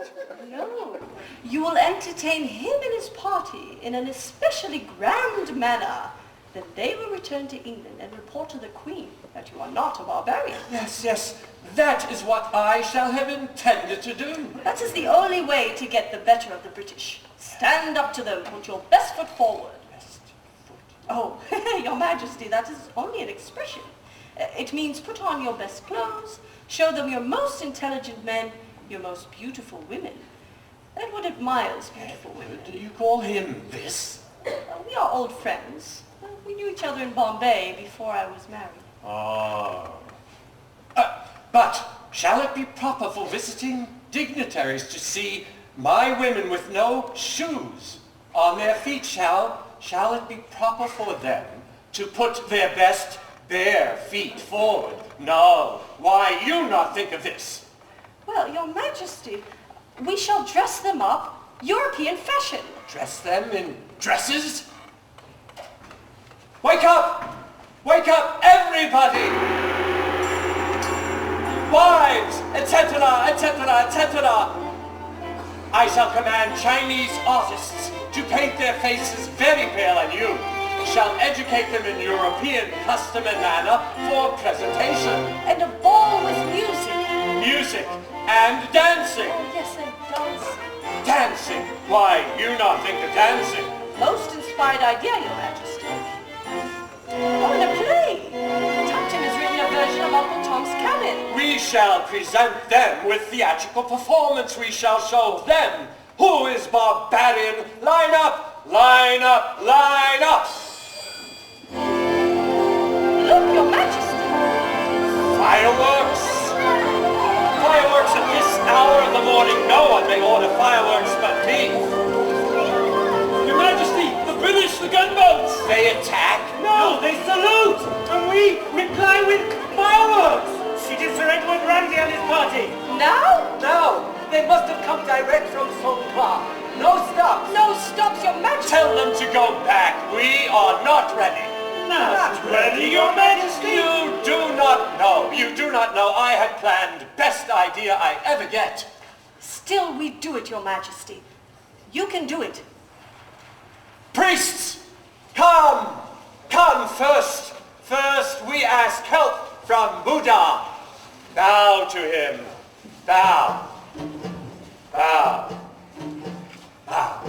No. You will entertain him and his party in an especially grand manner. Then they will return to England and report to the Queen that you are not a barbarian. Yes, yes. That is what I shall have intended to do. That is the only way to get the better of the British. Stand up to them. Put your best foot forward. Best foot. Oh, Your Majesty, that is only an expression. It means put on your best clothes, show them your most intelligent men, your most beautiful women. Edward admires beautiful women. Do you call him this? We are old friends. We knew each other in Bombay before I was married. Oh. But shall it be proper for visiting dignitaries to see my women with no shoes on their feet? Shall it be proper for them to put their best bare feet forward? No. Why, you not think of this? Well, Your Majesty, we shall dress them up European fashion. Dress them in dresses? Wake up! Wake up, everybody! Wives, etc., etc., etc. I shall command Chinese artists to paint their faces very pale, and you shall educate them in European custom and manner for presentation. And a ball with music. Music and dancing. Oh, yes, and dancing. Dancing? Why, you not think of dancing? Most inspired idea, Your Majesty. Oh, and a play. Tupton has written a version of Uncle Tom's Cabin. We shall present them with theatrical performance. We shall show them who is barbarian. Line up, line up, line up. Look, Your Majesty. Fireworks. Fireworks at this hour of the morning. No one may order fireworks but me. Your Majesty, the British, the gunboats! They attack? No, they salute! And we reply with fireworks! See did Sir Edward Ramsay and his party. Now? No, they must have come direct from Songkla. No stops. No stops, Your Majesty. Tell them to go back. We are not ready. Not ready, Your Majesty! You do not know. You do not know. I had planned best idea I ever get. Still, we do it, Your Majesty. You can do it. Priests, come! Come first. First we ask help from Buddha. Bow to him. Bow. Bow. Bow.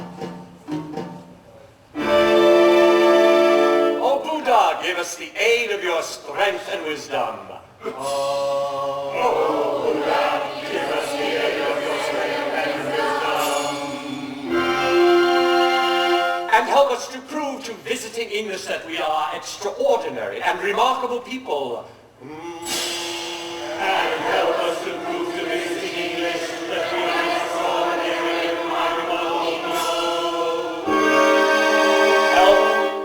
O Buddha, give us the aid of your strength and wisdom. Oh, Buddha, give us the aid of your strength and wisdom. And help us to prove to visiting English that we are extraordinary and remarkable people. And help us to prove to visiting English that we are extraordinary and remarkable people.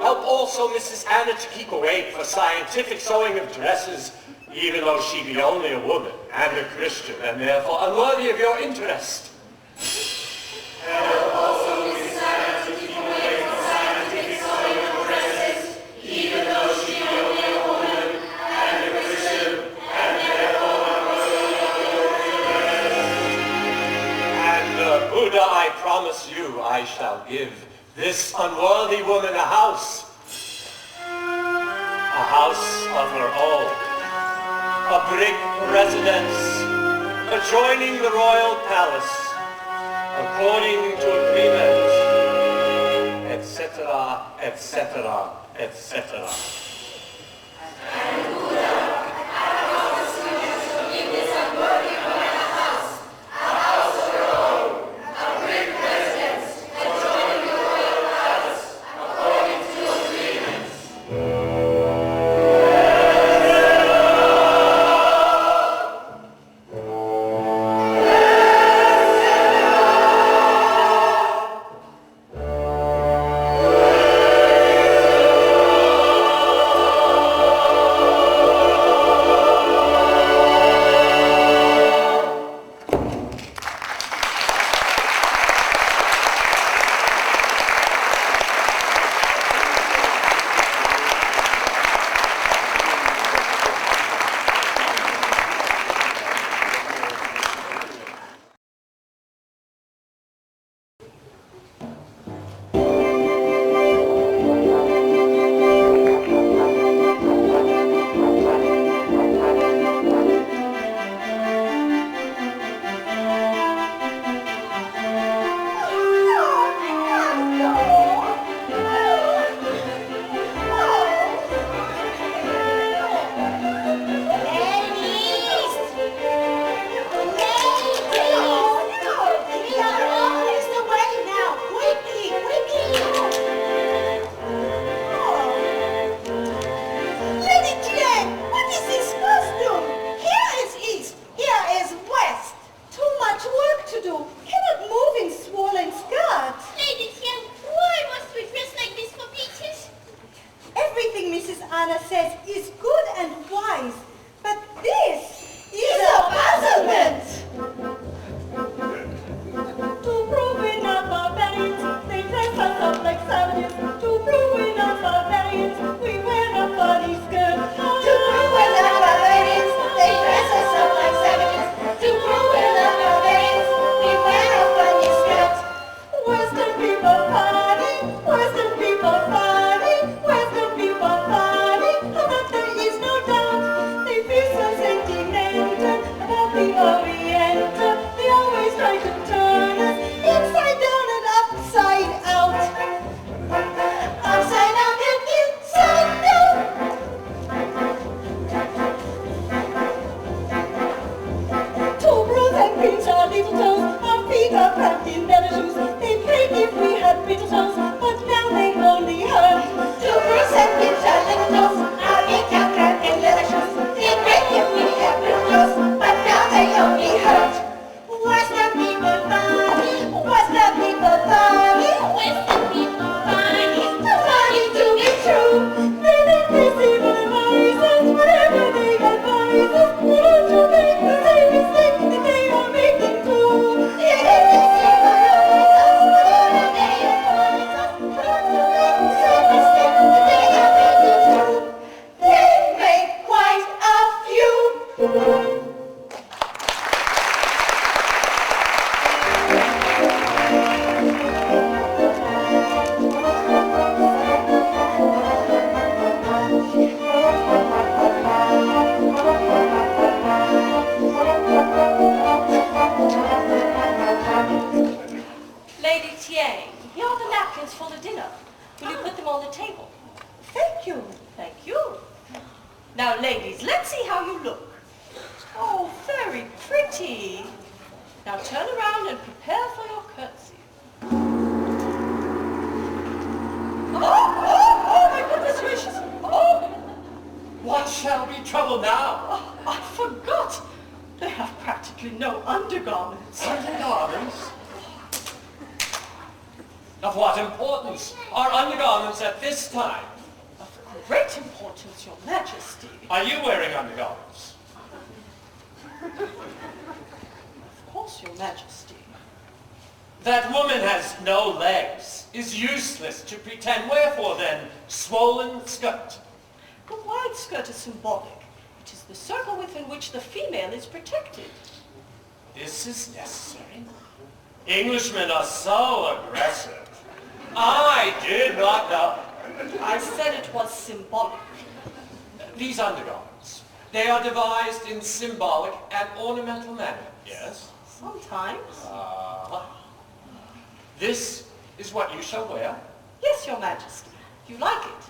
Help also Mrs. Anna to keep awake for scientific sewing of dresses, even though she be only a woman and a Christian, and therefore unworthy of your interest. Help also Mrs. Anna to keep awake for scientific sewing of dresses, even though she be only a woman and a Christian, and therefore unworthy of your interest. And Buddha, I promise you, I shall give this unworthy woman a house. a house of her own, a brick residence adjoining the royal palace, according to agreement, etc., etc., etc. Anna says is good and wise, but this is a puzzlement. To prove we're not barbarians, they dress us up like savages. To prove we're not barbarians, we wear a funny skirt. To prove we're not barbarians, they dress us up like savages. To prove we're not barbarians, we wear a funny skirt. Western people party, Western people party, Western people party. But there is no doubt they feel so sentimental about the Oriental. They always try to turn us inside down and upside out. Upside down and inside down. Two bros and queens are little toes, our feet are cramped in leather shoes. They prayed if we had little toes, but now they only hurt. Two bros and queens are little toes, our feet are cramped in leather shoes. They prayed if we had little toes, but now they only hurt. Western people funny, Western people funny, Western people funny, too funny to be true. They think they see the advisors, whatever they advise us. We don't to make the same mistake that they are making too. They think they see the advisors, whatever they advise us. We don't to make the same mistake that they are making too. They make quite a few. Lady Tieng, here are the napkins for the dinner. Will you put them on the table? Thank you. Thank you. Now, ladies, let's see how you look. Oh, very pretty. Now turn around and prepare for your curtsy. Oh, my goodness gracious. Oh, What shall be trouble now? I forgot. They have practically no undergarments. Undergarments? Of what importance are undergarments at this time? Of great importance, Your Majesty. Are you wearing undergarments? Of course, Your Majesty. That woman has no legs. Is useless to pretend. Wherefore then, swollen skirt? The wide skirt is symbolic. It is the circle within which the female is protected. This is necessary. Englishmen are so aggressive. I did not know. I said it was symbolic. these undergarments. They are devised in symbolic and ornamental manner, yes? Sometimes. This is what you shall wear. Yes, Your Majesty. You like it?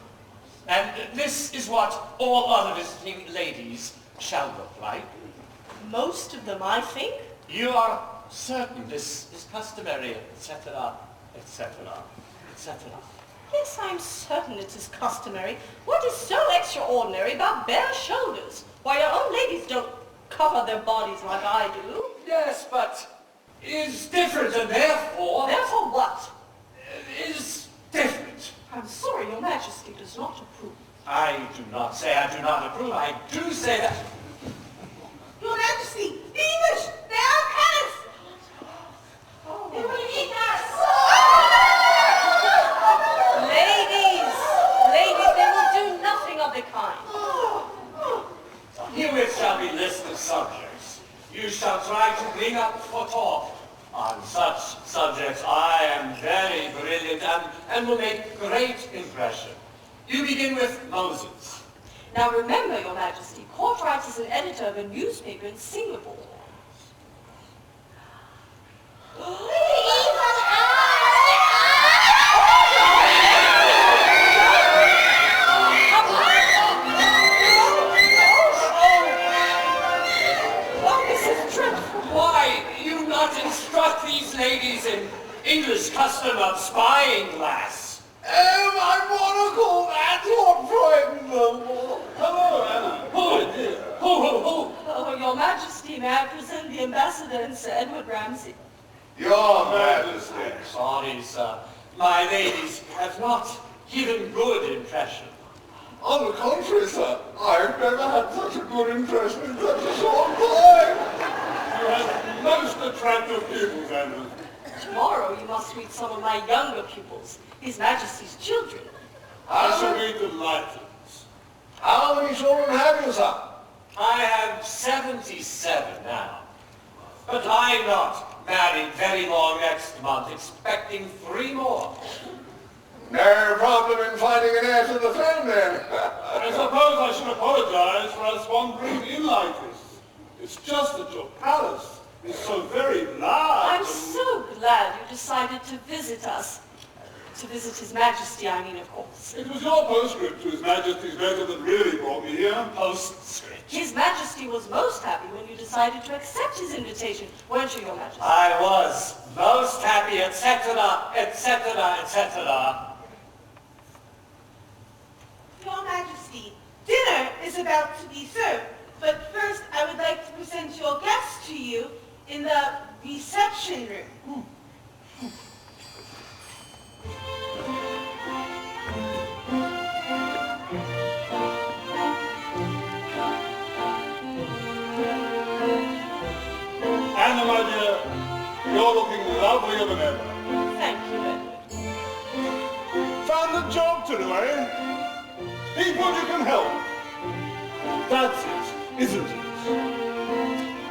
And this is what all other visiting ladies shall look like. Most of them, I think. You are certain this is customary, etc., etc., etc.? Yes, I'm certain it is customary. What is so extraordinary about bare shoulders? Why, your own ladies don't cover their bodies like I do. Yes, but is different, and therefore... Therefore what? Is different. I'm sorry, Your Majesty does not approve. I do not say I do not approve. I do say that... Your Majesty, the English, they are cannons! They will eat us! Ladies, they will do nothing of the kind. Herewith shall be list of subjects. You shall try to bring up for talk. On such subjects I am very brilliant and will make great impression. You begin with Moses. Now remember, Your Majesty, Courtright is an editor of a newspaper in Singapore. Why, you not instruct these ladies in English custom of spying glass? My monocle, that's what frightened them. Hello, Anna. Who? Oh, Your Majesty, may I present the ambassador and Sir Edward Ramsay? Your Majesty. Sorry, sir. My ladies have not given good impression. On the contrary, sir, I've never had such a good impression in such a short time. You have most attractive pupils, Anna. Tomorrow you must meet some of my younger pupils, His Majesty's children. I shall be delighted. How many children have you, sir? I have 77 now. But I'm not married very long next month, expecting 3 more. No problem in finding an heir to the throne, then. I suppose I should apologize for us wandering in like this. It's just that your palace is so very large. I'm so glad you decided to visit us. To visit His Majesty, I mean, of course. It was your postscript to His Majesty's letter that really brought me here. Postscript. His Majesty was most happy when you decided to accept his invitation, weren't you, Your Majesty? I was most happy, etc., etc., etc. Your Majesty, dinner is about to be served, but first I would like to present your guests to you in the reception room. Anna, my dear, you're looking lovelier than ever. Thank you, Edward. Found a job to do, eh? People you can help. That's it, isn't it?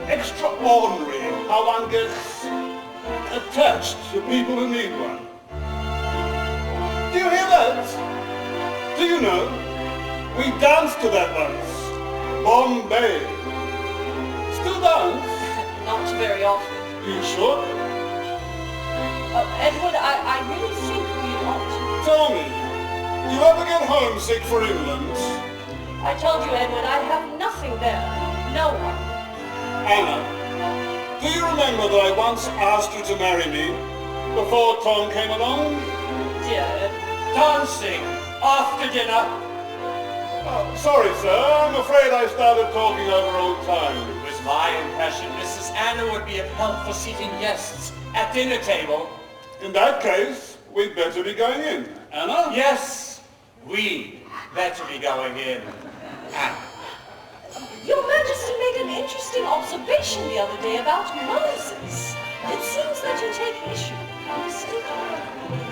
Extraordinary how one gets attached to people who need one. Do you hear that? Do you know? We danced to that once. Bombay. Still dance? Not very often. You sure? Edward, I really think we ought to. Tell me, do you ever get homesick for England? I told you, Edward, I have nothing there. No one. Anna, do you remember that I once asked you to marry me before Tom came along? Dear Edward. Dancing after dinner. Oh, sorry, sir. I'm afraid I started talking over old times. It was my impression Mrs. Anna would be of help for seating guests at dinner table. In that case, we'd better be going in. Anna? Yes, we better be going in. Anna. Your Majesty made an interesting observation the other day about Moses. It seems that you take issue with how mistaken.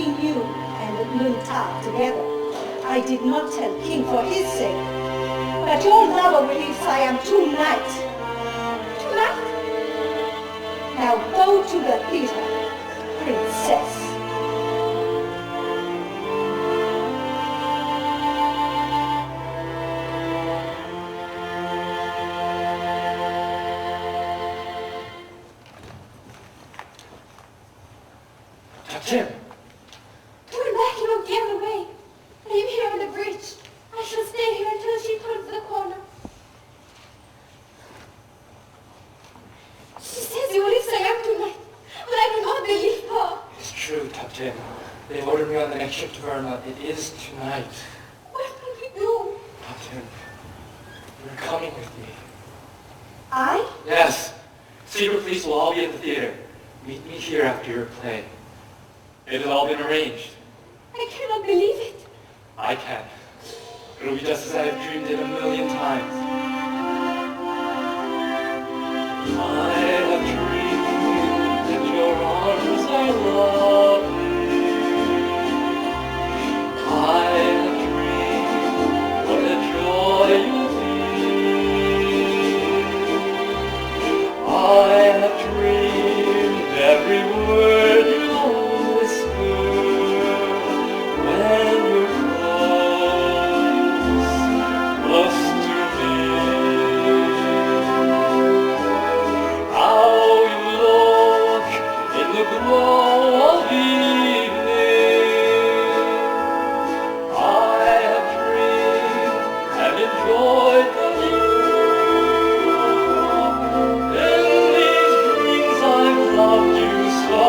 between you and Lunta together. I did not tell King for his sake, but your lover will leave Siam tonight. Tonight? Now go to the theater, princess. Tim! Turn back and look the other way. I am here on the bridge. I shall stay here until she turns the corner. She says you will leave Siam tonight, but I do not believe her. It's true, Tim. They ordered me on the next ship to Burma. It is tonight. What will we do? Tim, you're coming with me. I? Yes. Secret police will all be at the theater. Meet me here after your play. It has all been arranged. I cannot believe it. I can. It'll be just as I have dreamed it a million times. I have dreamed that your arms are lovely. I have dreamed what a joy you'll be. I have dreamed every word you whisper when you're close to me. How you look in the glow of evening. I have dreamed and enjoyed the view. In these dreams I've loved you so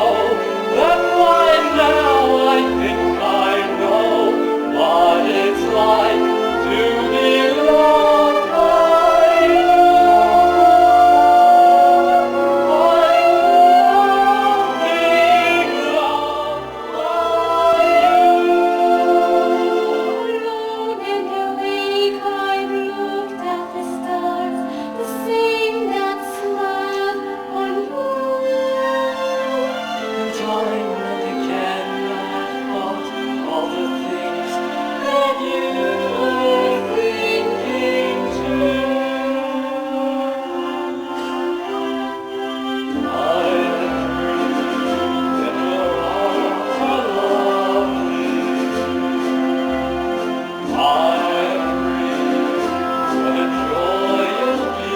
that right now I think I know what it's like to be loved by you. Being loved by Long and awake I've looked at the stars, the same that smiled on you. Time and again I thought all the things that you were thinking too. I have dreamed that your arms are lovely. I have dreamed what a joy you'll be.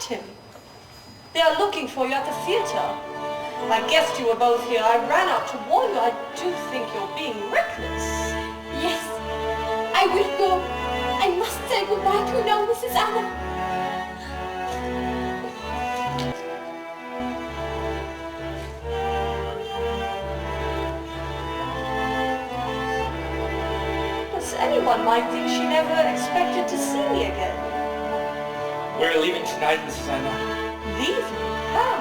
Tim, they are looking for you at the theater. I guessed you were both here. I ran out to warn you. I do think you're being reckless. Yes, I will go. I must say goodbye to you now, Mrs. Anna. Does anyone might think she never expected to see me again? We're leaving tonight, Mrs. Anna. Leaving? How?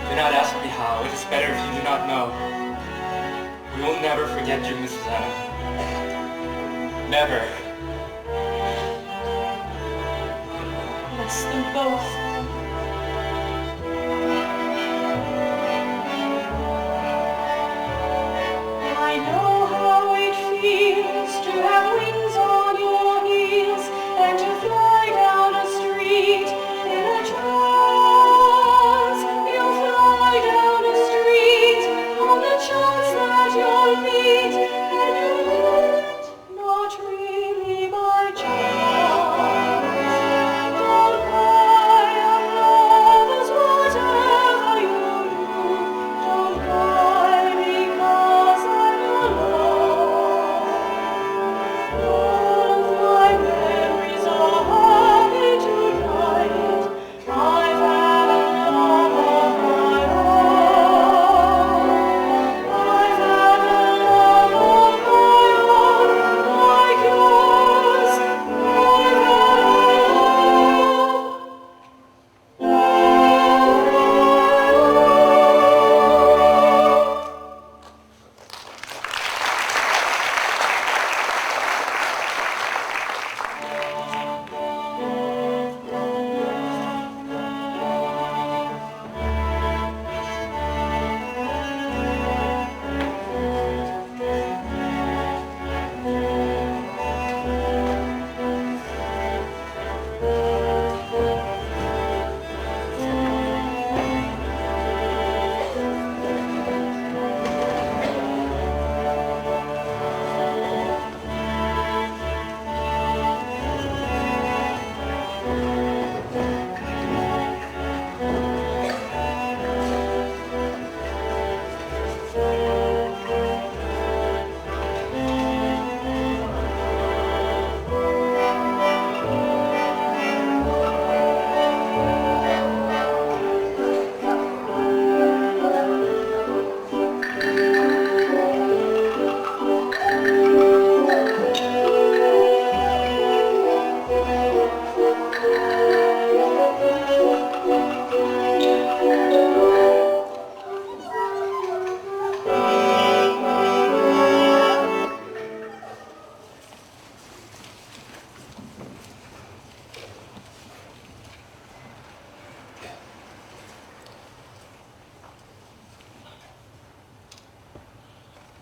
Do not ask me how. It is better if you do not know. We will never forget you, Mrs. Anna. Never. Bless them both. I know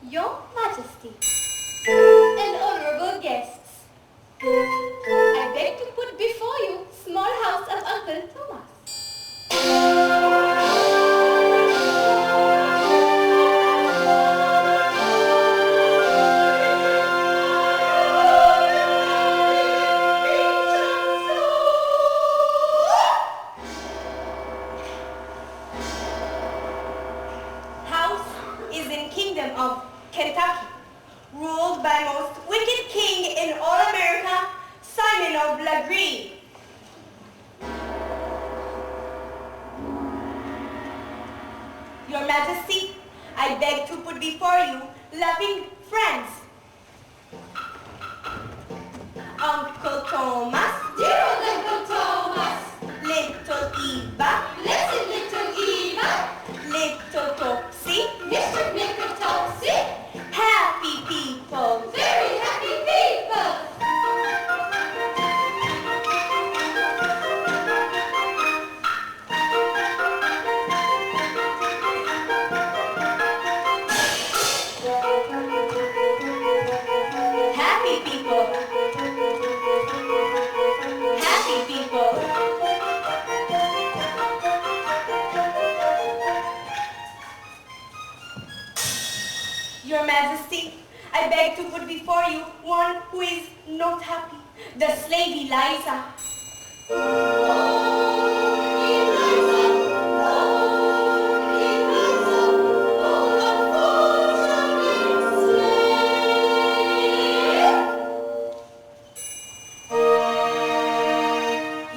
Your Majesty, and honorable guests, I beg to put before you small house of Uncle Thomas. House is in Kingdom of Kentucky, ruled by most wicked king in all America, Simon of Legree. Your Majesty, I beg to put before you loving friends. Uncle Thomas, Dear old Uncle Thomas, Little Eva, blessed little Eva, Little Topsy, Mr. Knicker Topsy, happy people. very happy people. Happy people. Happy people. Your Majesty, I beg to put before you one who is not happy, the slave Eliza.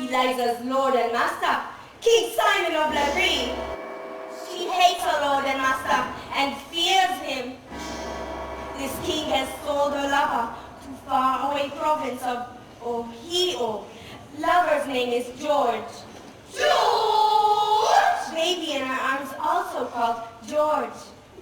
Eliza's lord and master, King Simon of Legree. She hates her lord and master and fears him. This king has sold her lover to faraway province of Ohio. Lover's name is George. George! Baby in her arms also called George.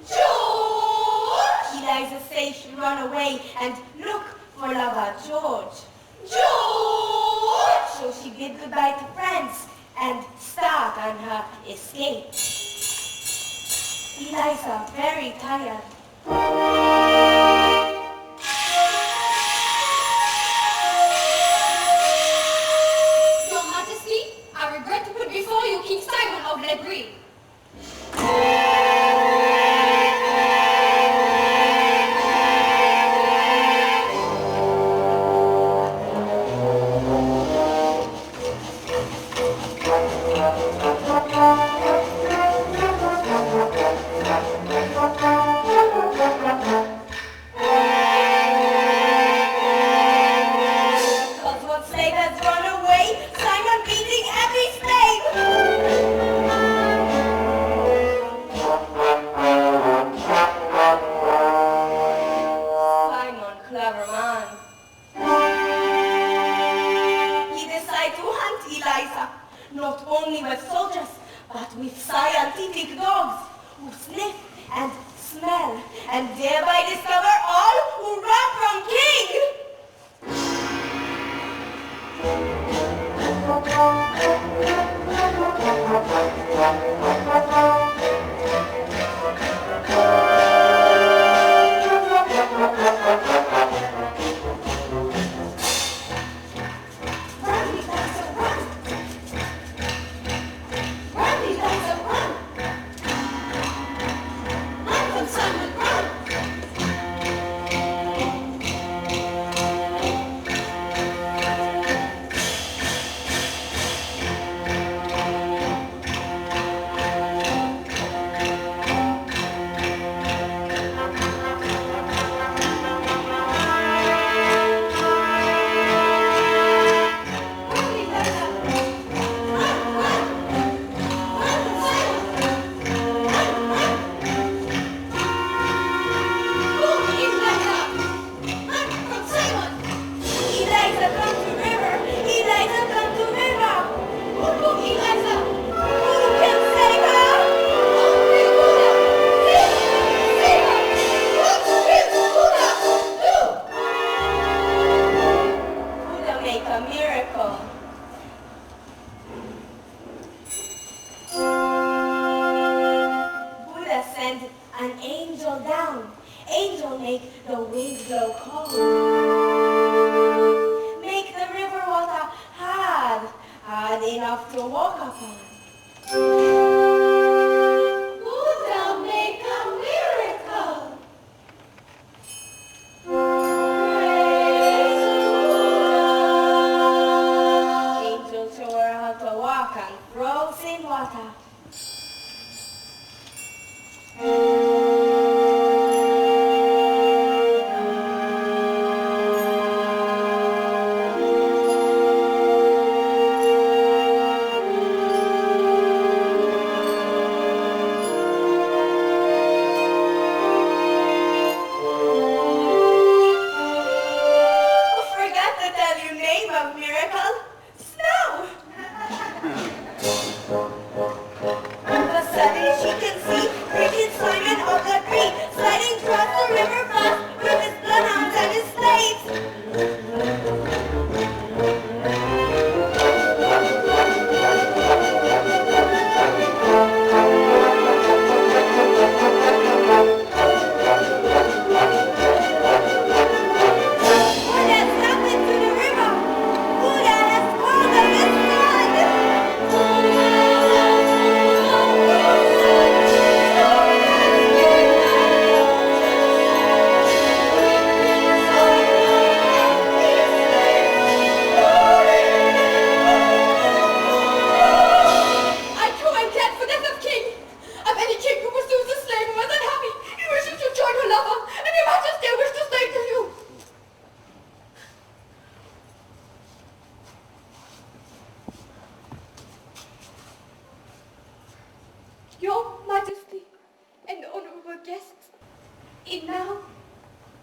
George! Eliza says she run away and look for lover George. George! So she bid goodbye to friends and start on her escape. Eliza, very tired. Your Majesty, I regret to put before you King Simon of Legree. Cause one slave has run away, Simon beating every slave. Simon, clever man. He decided to hunt Eliza, not only with soldiers, but with scientific dogs who sniff and smell and thereby discover all who run from king. Run, Eliza, run! Run, Eliza, run! Run from Simon, run! Run, Eliza! Run, run! Run from Simon! Run, run! Go, Eliza! Run from Simon! Eliza, come to river! Eliza, come to river! Go, Eliza! Who can save her? Only Buddha! Save her! Save her! What will Buddha do? Buddha make a miracle. Buddha sent an angel down Angel, make the wind blow cold. Make the river water hard, hard enough to walk upon. Buddha, make a miracle. Angel show her how to walk on frozen water.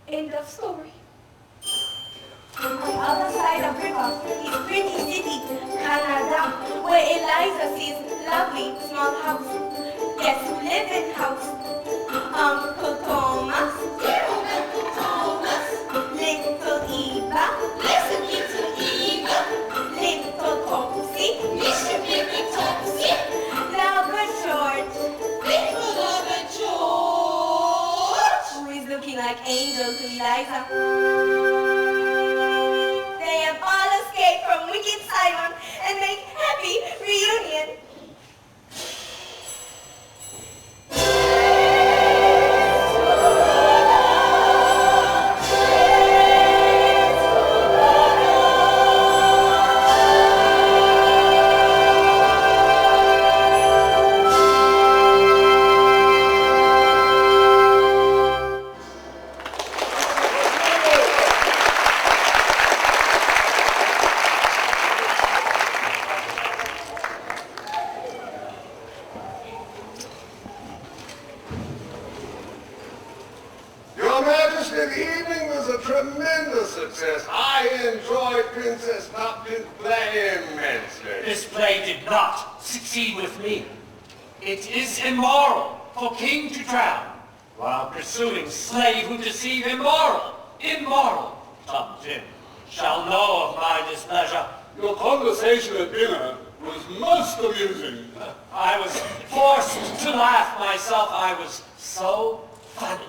End of story. On the other side of river is pretty city, Canada, where Eliza sees lovely small house. Yes, live in house. Uncle Thomas, Uncle Thomas, little Eva, listen, little Eva, little Topsy, listen, little Topsy, lover George, little lover George, who is looking like angel to Eliza. They have all escaped from wicked Simon and make happy reunion. Your Majesty, the evening was a tremendous success. I enjoyed Princess Topkin's play immensely. This play did not succeed with me. It is immoral for king to drown while pursuing slave who deceive. Immoral. Tom Tim shall know of my displeasure. Your conversation at dinner was most amusing. I was forced to laugh myself. I was so funny.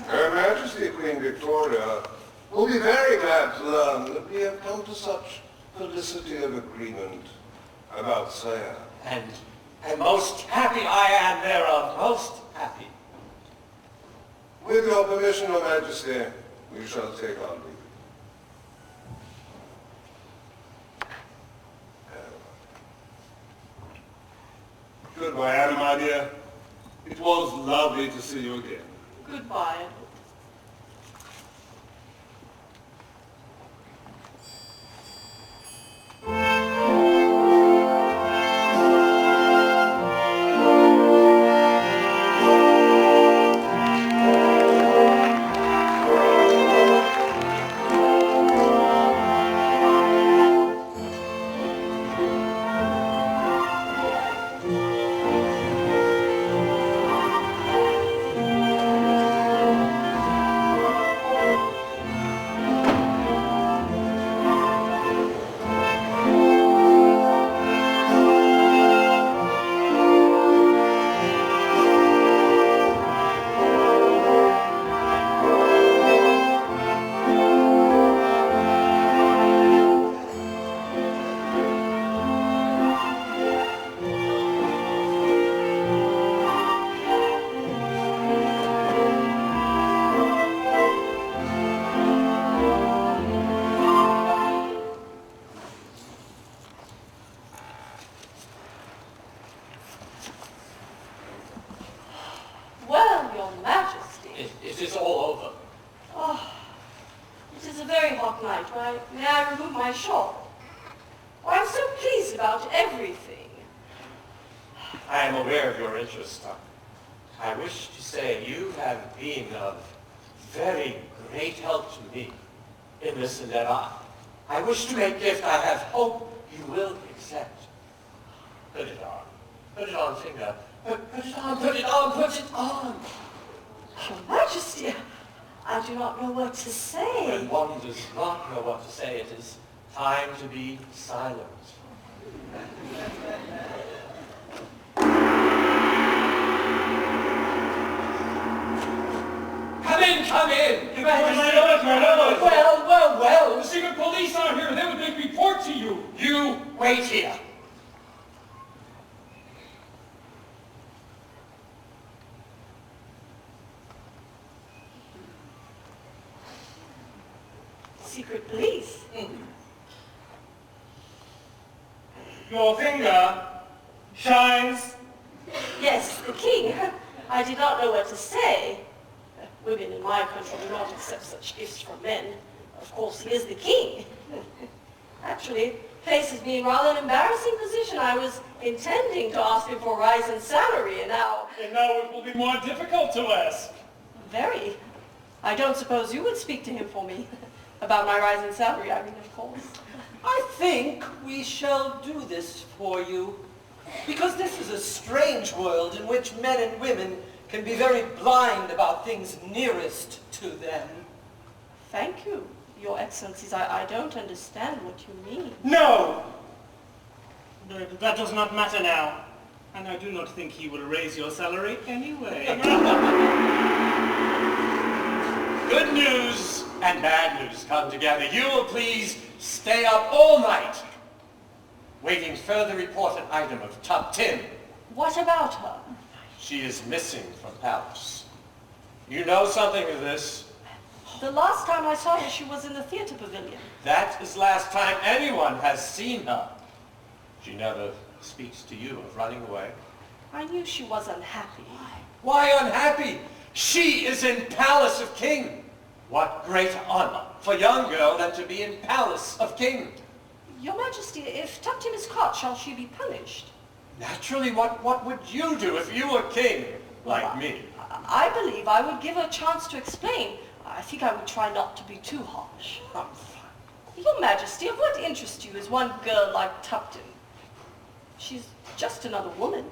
Her Majesty, Queen Victoria, will be very glad to learn that we have come to such felicity of agreement about Siam. And most happy I am thereof, most happy. With your permission, Your Majesty, we shall take our leave. Goodbye, Anna, my dear. It was lovely to see you again. Goodbye. Well, Your Majesty. It is all over. Oh, it is a very hot night. May I remove my shawl? Oh, I'm so pleased about everything. I am aware of your interest. I wish to say you have been of very great help to me in this endeavor. I wish to make gift I have hope you will accept. Put it on. Put it on, finger. Put it on, put it on, put it on. Your Majesty, I do not know what to say. When one does not know what to say, it is time to be silent. Come in, come in! Your Majesty! Well! The secret police are here. They would make report to you. You wait here. Secret police? Your finger shines. Yes, the king. I did not know what to say. Women in my country do not accept such gifts from men. Of course, he is the king. Actually, places me in rather an embarrassing position. I was intending to ask him for a rise in salary, and now... And now it will be more difficult to ask. Very. I don't suppose you would speak to him for me about my rise in salary, I mean, of course. I think we shall do this for you, because this is a strange world in which men and women can be very blind about things nearest to them. Thank you, Your Excellencies. I don't understand what you mean. No! That does not matter now. And I do not think he will raise your salary anyway. Good news and bad news come together. You will please stay up all night, waiting further reported item of top 10. What about her? She is missing from palace. You know something of this? The last time I saw her, she was in the theater pavilion. That is last time anyone has seen her. She never speaks to you of running away. I knew she was unhappy. Why unhappy? She is in palace of king. What greater honor for young girl than to be in palace of king? Your Majesty, if Tuptim is caught, shall she be punished? Naturally, what would you do if you were king, like me? I believe I would give her a chance to explain. I think I would try not to be too harsh. Your Majesty, of what interest to you is one girl like Tuptim? She's just another woman.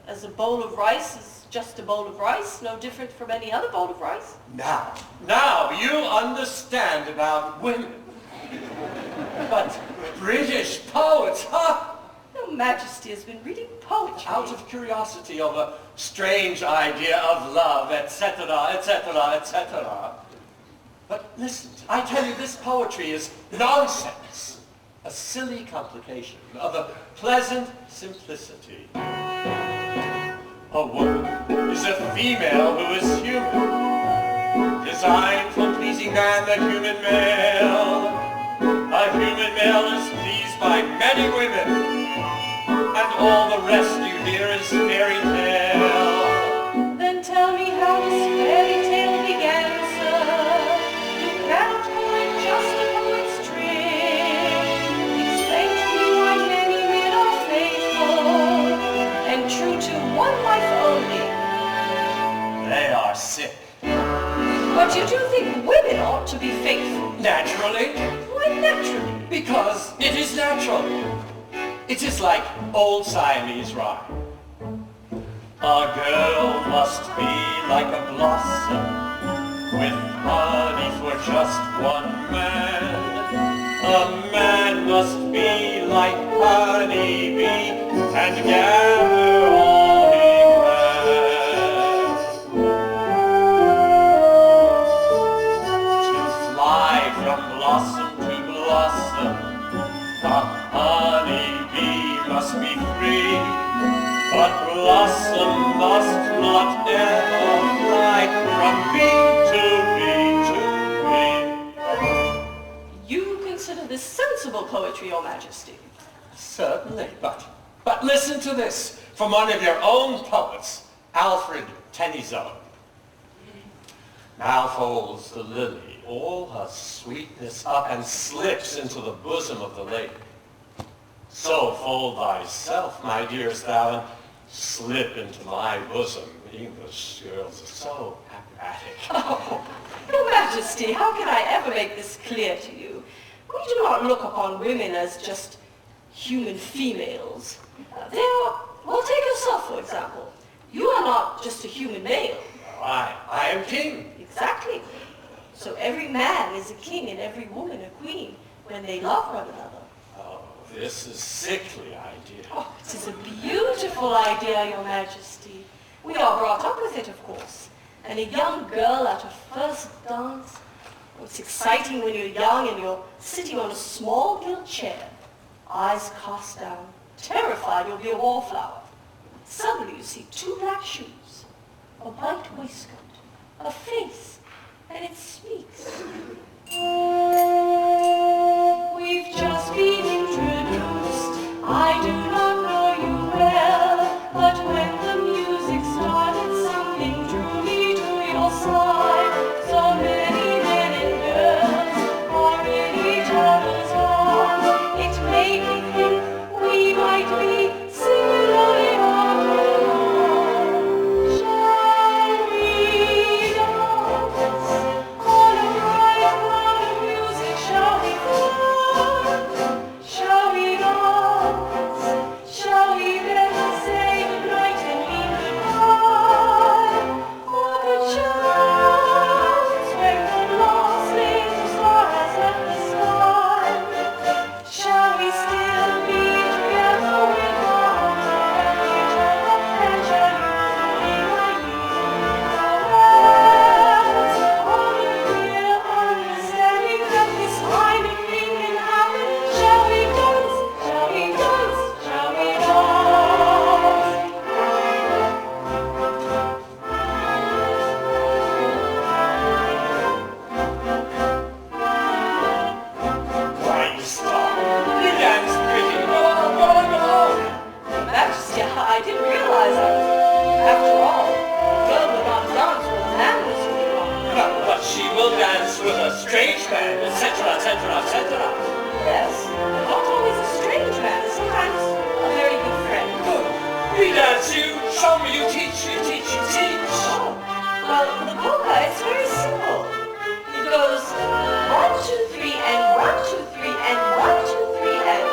As a bowl of rice is just a bowl of rice, no different from any other bowl of rice. Now you understand about women. But British poets, huh? Your Majesty has been reading poetry. Out of curiosity of a strange idea of love, etc., etc., etc. But listen, I tell you, this poetry is nonsense. A silly complication of a pleasant simplicity. A woman is a female who is human, designed for pleasing man, the human male. A human male is pleased by many women, and all the rest you hear is fairy tale. Then tell me how this fairy tale began, sir. You cannot call it just a poet's trick. Explain to me why many men are faithful and true to one wife only. They are sick. But you do think women ought to be faithful? Naturally. Why naturally? Because it is natural. It is like old Siamese rhyme. A girl must be like a blossom, with honey for just one man. A man must be like honeybee and gather all he can. To fly from blossom to blossom, a honeybee must be free, but blossom must not ever fly from bee to bee to bee. You consider this sensible poetry, Your Majesty? Certainly, but listen to this from one of your own poets, Alfred Tennyson. Now folds the lily all her sweetness up and slips into the bosom of the lake. So fold thyself, my dearest thou, and slip into my bosom. English girls are so acrobatic. Oh, Your Majesty, how can I ever make this clear to you? We do not look upon women as just human females. They are, well, take yourself, for example. You are not just a human male. I am king. Exactly. So every man is a king and every woman a queen when they love one another. Oh, this is sickly idea. Oh, it is a beautiful idea, Your Majesty. We are brought up with it, of course. And a young girl at her first dance, oh, it's exciting when you're young and you're sitting on a small gilt chair, eyes cast down, terrified you'll be a wallflower. Suddenly you see two black shoes, a white waistcoat, a face, and it speaks. We've just been introduced. I do not know you well, but when the music started, something drew me to your side. So many men and girls are in each other's arms. It made me think we might be similarly armed. Shall we dance on a bright cloud of music? Shall we dance? Shall we dance? Shall we then say goodnight and mean goodbye? Or perchance, when the last little star has left the sky, shall we still be together with our arms around each other? And shall you be my perhaps on the clear understanding that this kind of thing can happen? Shall we dance? Shall we dance? Shall we dance? Why, you stop. You dance pretty. Go on. Your Majesty, I didn't realize I was, after all, a girl will not dance with a man was really wrong. But she will dance with a strange man, etc., etc., etc. Yes, not always a strange man, sometimes a very good friend. Good. We dance, you show me, you teach, you teach, you teach. Oh, well, for the polka, it's very simple. It goes 1, 2, 3, and 1, 2, 3, and 1, 2, 3, and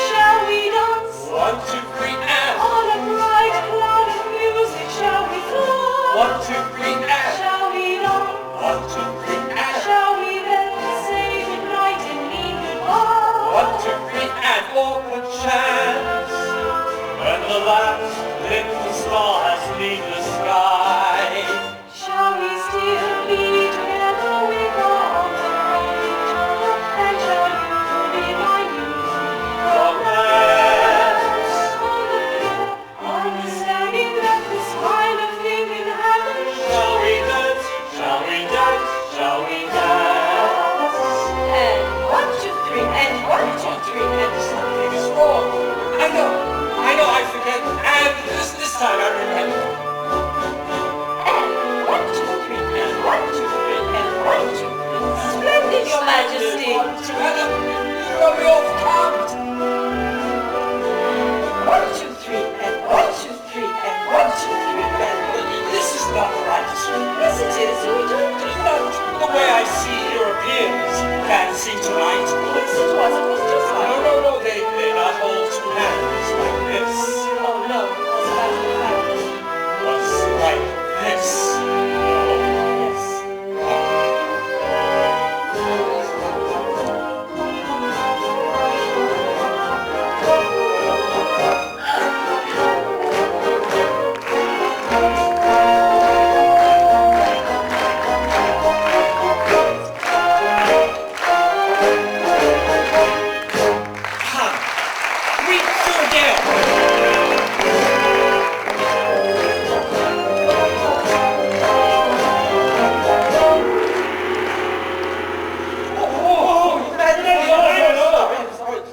shall we dance? 1, 2, 3, and. On a bright cloud of music, shall we fly? 1, 2, 3, and. Shall we dance? 1, 2, 3, and. Shall we then say goodnight and mean goodbye? 1, 2, 3, and. Or perchance, when the last little star has leave the sky, Shall we still be together with our arms around each other? And shall you be my new romance. understanding that this kind of thing can happen? Shall we dance? Shall we dance? Shall we dance? And 1, 2, 3, and 1, 2, 3, and Something is wrong. I know, I forget. And this time I remember. and 1, 2, 3, and 1, 2, 3, and 1, 2, 3. Splendid, Your Majesty. Together, you throw me off count. 1, 2, 3, and 1, 2, 3, and 1, 2, 3, and This is not right. yes, it is. We don't do Not the way I see Europeans dancing tonight. listen to us. It was just like No, they not hold two hands like this. oh no, it was about the fact. It was like this. Yes. Come, reach through again.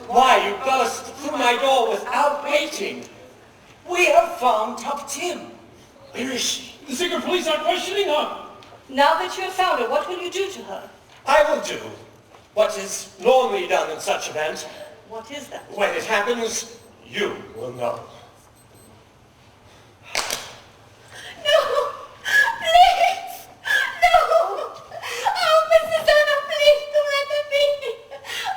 Why, you burst through my door without waiting. We have found Top Tim. Where is she? The secret police are questioning her. Now that you have found her, what will you do to her? I will do what is normally done in such event. What is that? When it happens, you will know. No! Please! No! Oh, Mrs. Anna, please don't let me be!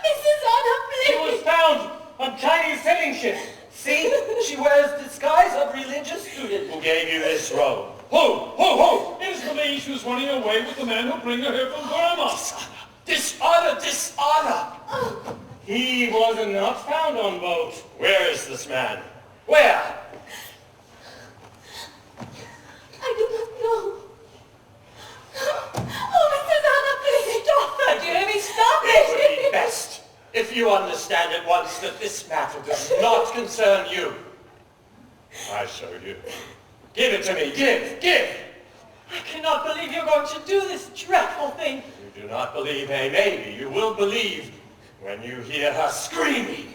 Mrs. Anna, She please! was found on Chinese sailing ship. See, she wears disguise of religious student. Who gave you this robe? Who? It is believed she was running away with the man who bring her here from Burma. Dishonor! Dishonor! He was not found on boat. Where is this man? Where? I do not know. Oh, Mrs. Anna, please! Stop that, do you hear me? Stop It would it! be best if you understand at once that this matter does not concern you. I show you. Give it to me. Give! I cannot believe you're going to do this dreadful thing. You do not believe, maybe you will believe when you hear her screaming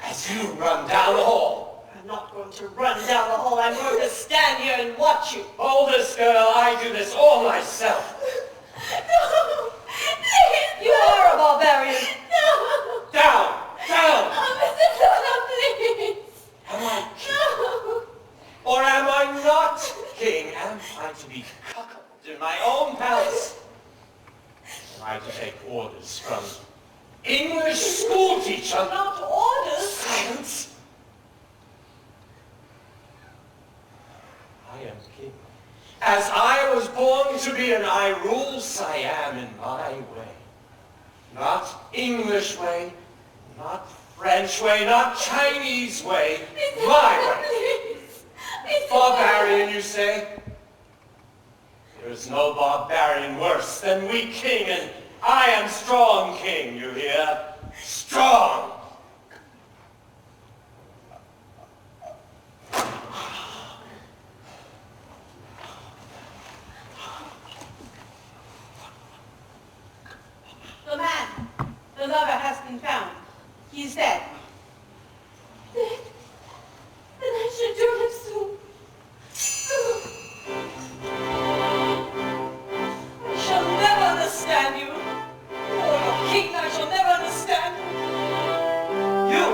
as you run down the hall. I'm not going to run down the hall. I'm going to stand here and watch you. Oh, this girl, I do this all myself. No! Please! You are a barbarian. No! Down! Oh, Mrs. Anna, please! Am I king? No! Or am I not king? Am I to be cuckolded in my own palace? Am I to take orders from English school teacher? Not orders. Silence! I am king. As I was born to be, and I rule Siam in my way. Not English way, not French way, not Chinese way, my way. Barbarian, you say? There is no barbarian worse than we king, and I am strong king, you hear? Strong! The man, the lover has been found. He is dead. Then I should do it soon. I shall never understand you. Oh, king, I shall never understand. You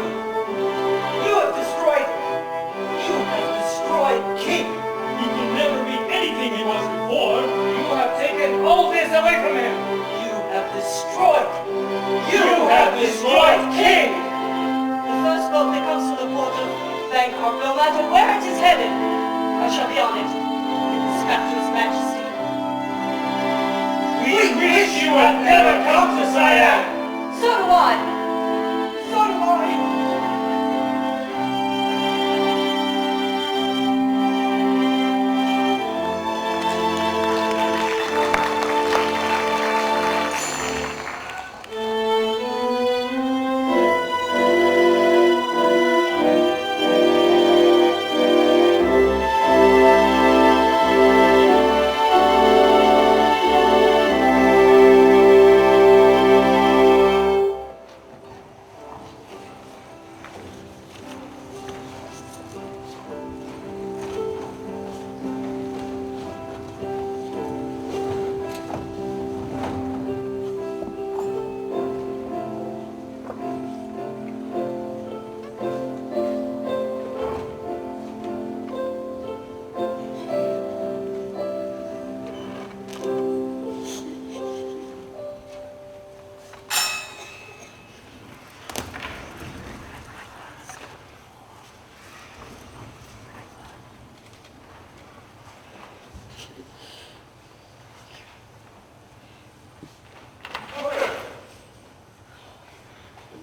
have destroyed King. He can never be anything he was before. You have taken all this away from him. You have destroyed. You have destroyed King. The first boat that comes to the port of Bangkok, no matter where it is headed, I shall be on it. In respect to His Majesty. We wish you had never come to Siam. So do I. So do I.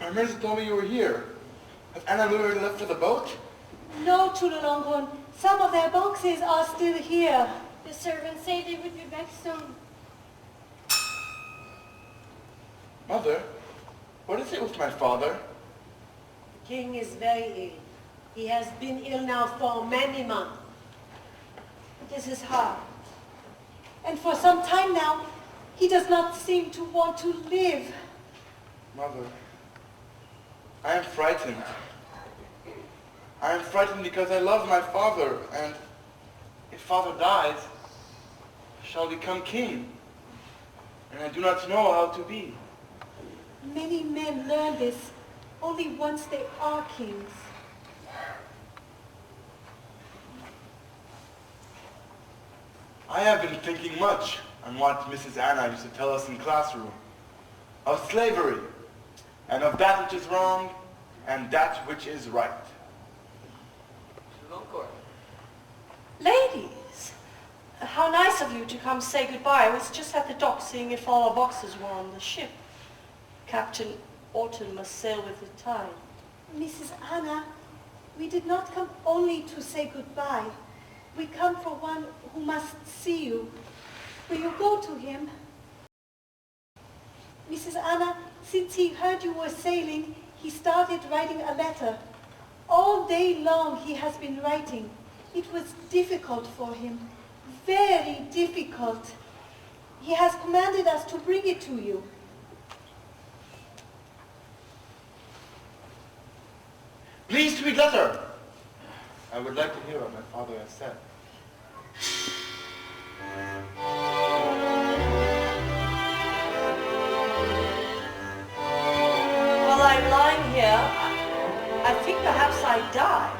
My nurse told me you were here. Has Anna already left for the boat? No, Chulalongkorn. Some of their boxes are still here. The servants say they would be back soon. Mother, what is it with my father? The king is very ill. He has been ill now for many months. This is hard. And for some time now, he does not seem to want to live. Mother, I am frightened. I am frightened because I love my father, and if father dies, shall become king, and I do not know how to be. Many men learn this only once they are kings. I have been thinking much on what Mrs. Anna used to tell us in classroom, of slavery, and of that which is wrong, and that which is right. Ladies, how nice of you to come say goodbye. I was just at the dock seeing if all our boxes were on the ship. Captain Orton must sail with the tide. Mrs. Anna, we did not come only to say goodbye. We come for one who must see you. Will you go to him? Mrs. Anna, since he heard you were sailing, he started writing a letter. All day long he has been writing. It was difficult for him, very difficult. He has commanded us to bring it to you. Please to read letter. I would like to hear what my father has said. While I'm lying here, I think perhaps I die.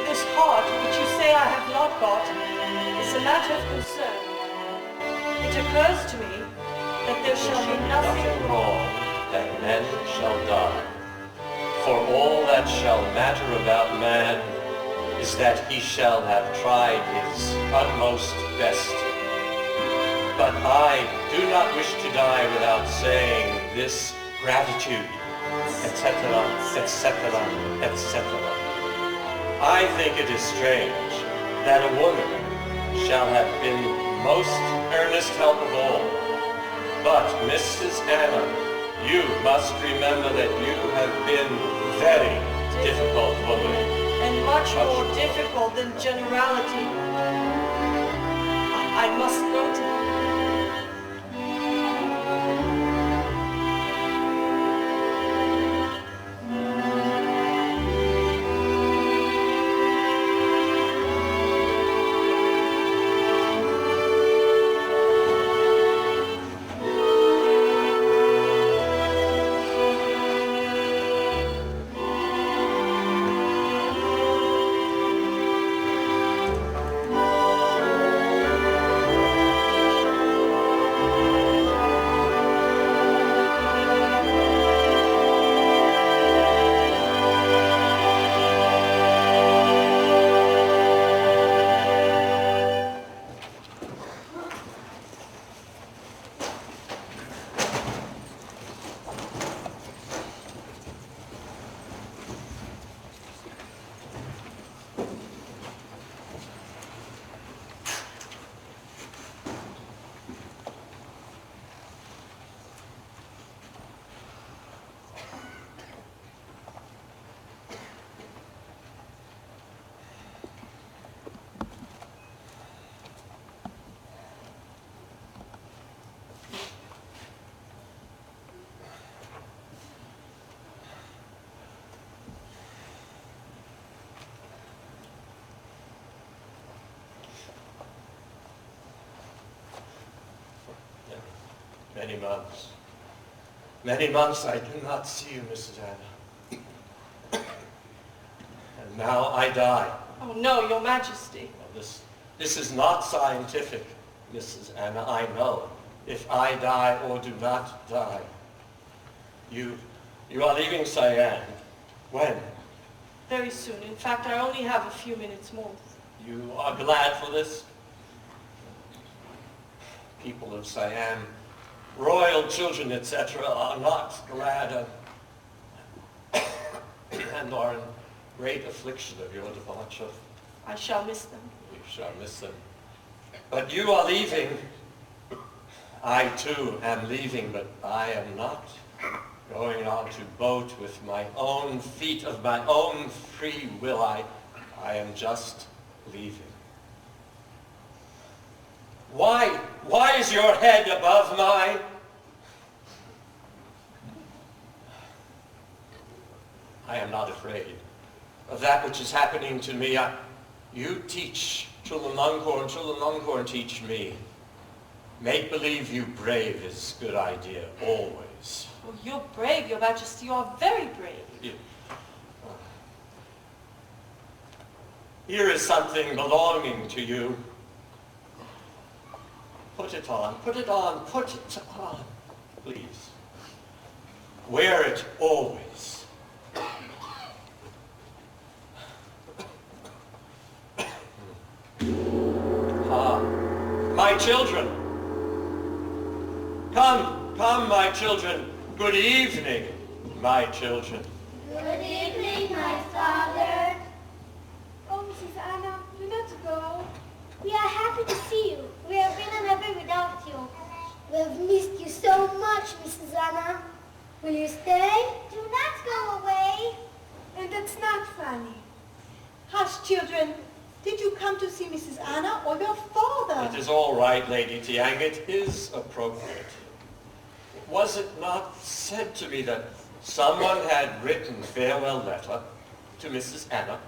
This heart, which you say I have not got, is a matter of concern. It occurs to me that there shall be nothing wrong that men shall die. For all that shall matter about man is that he shall have tried his utmost best. But I do not wish to die without saying this gratitude, etc., etc., etc. I think it is strange that a woman shall have been most earnest help of all. But Mrs. Anna, you must remember that you have been very difficult woman. and much more difficult than generality. I must go to Many months I do not see you, Mrs. Anna. And now I die. Oh no, Your Majesty. Well, this is not scientific, Mrs. Anna, I know. If I die or do not die. You are leaving Siam. When? Very soon. In fact, I only have a few minutes more. You are glad for this? People of Siam, royal children, etc., are not glad and are in great affliction of your departure. I shall miss them. You shall miss them. But you are leaving. I too am leaving, but I am not going on to boat with my own feet of my own free will. I am just leaving. Why is your head above mine? I am not afraid of that which is happening to me. You teach Chulalongkorn, teach me. Make believe you brave is good idea, always. Oh, you're brave, Your Majesty. You are very brave. Here is something belonging to you. Put it on, please. Wear it always. My children. Come, my children. Good evening, my children. Good evening, my father. Oh, Mrs. Anna, do not go. We are happy to see you. We have been unhappy without you. We have missed you so much, Mrs. Anna. Will you stay? Do not go away. And that's not funny. Hush, children. Did you come to see Mrs. Anna or your father? It is all right, Lady Tiang. It is appropriate. Was it not said to me that someone had written farewell letter to Mrs. Anna?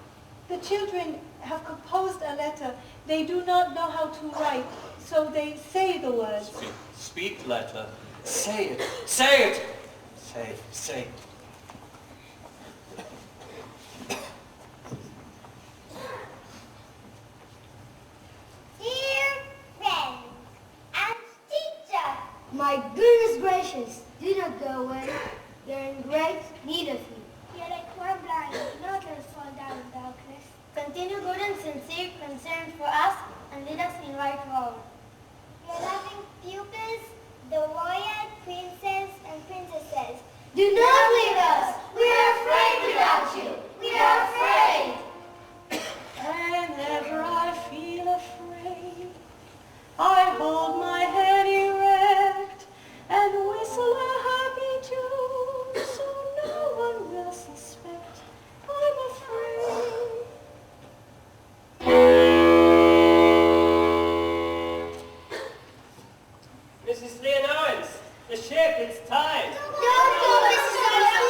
The children have composed a letter. They do not know how to write, so they say the words. Speak letter. Say it. Say it. Say it. Dear friends and teacher, my goodness gracious, do not go away. We are in great need of you. We are like poor blind, do not let us fall down in darkness. Continue good and sincere concern for us and lead us in right road. Your loving pupils, the royal princes and princesses. Do not leave us. We are afraid without you. We are afraid. Whenever I feel afraid, I hold my head erect and whistle a happy tune, so no one will suspect I'm afraid. Mrs. Leonowens, the ship, it's time. Don't go, Mrs.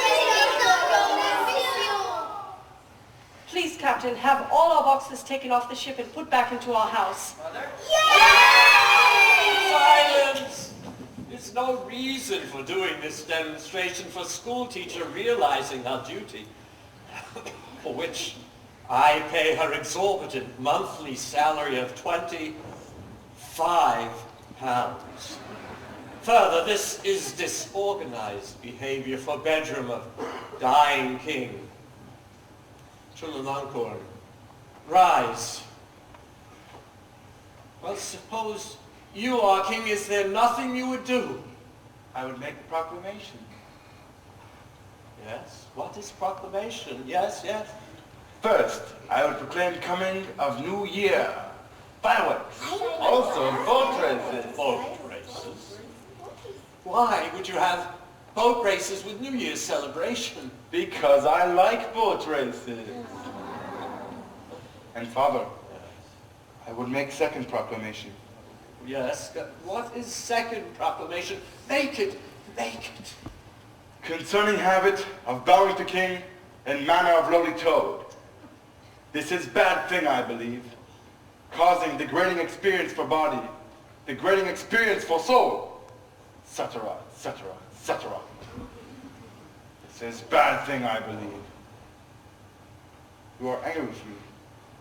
Please don't go. Please, Captain, have all our boxes taken off the ship and put back into our house. Mother? Silence! There's no reason for doing this demonstration for school teacher realizing her duty, for which I pay her exorbitant monthly salary of £25. Further, this is disorganized behavior for bedroom of dying king. Chulalongkorn, rise. Well, suppose you are king, is there nothing you would do? I would make a proclamation. Yes? What is proclamation? Yes. First, I would proclaim the coming of New Year. Fireworks. Also, boat races. Boat races? Why would you have boat races with New Year's celebration? Because I like boat races. And Father, I would make second proclamation. Yes, what is second proclamation? Make it. Concerning habit of bowing to king and manner of lowly toad. This is bad thing, I believe, causing degrading experience for body, degrading experience for soul, etc., etc., etc. This is bad thing, I believe. You are angry with me,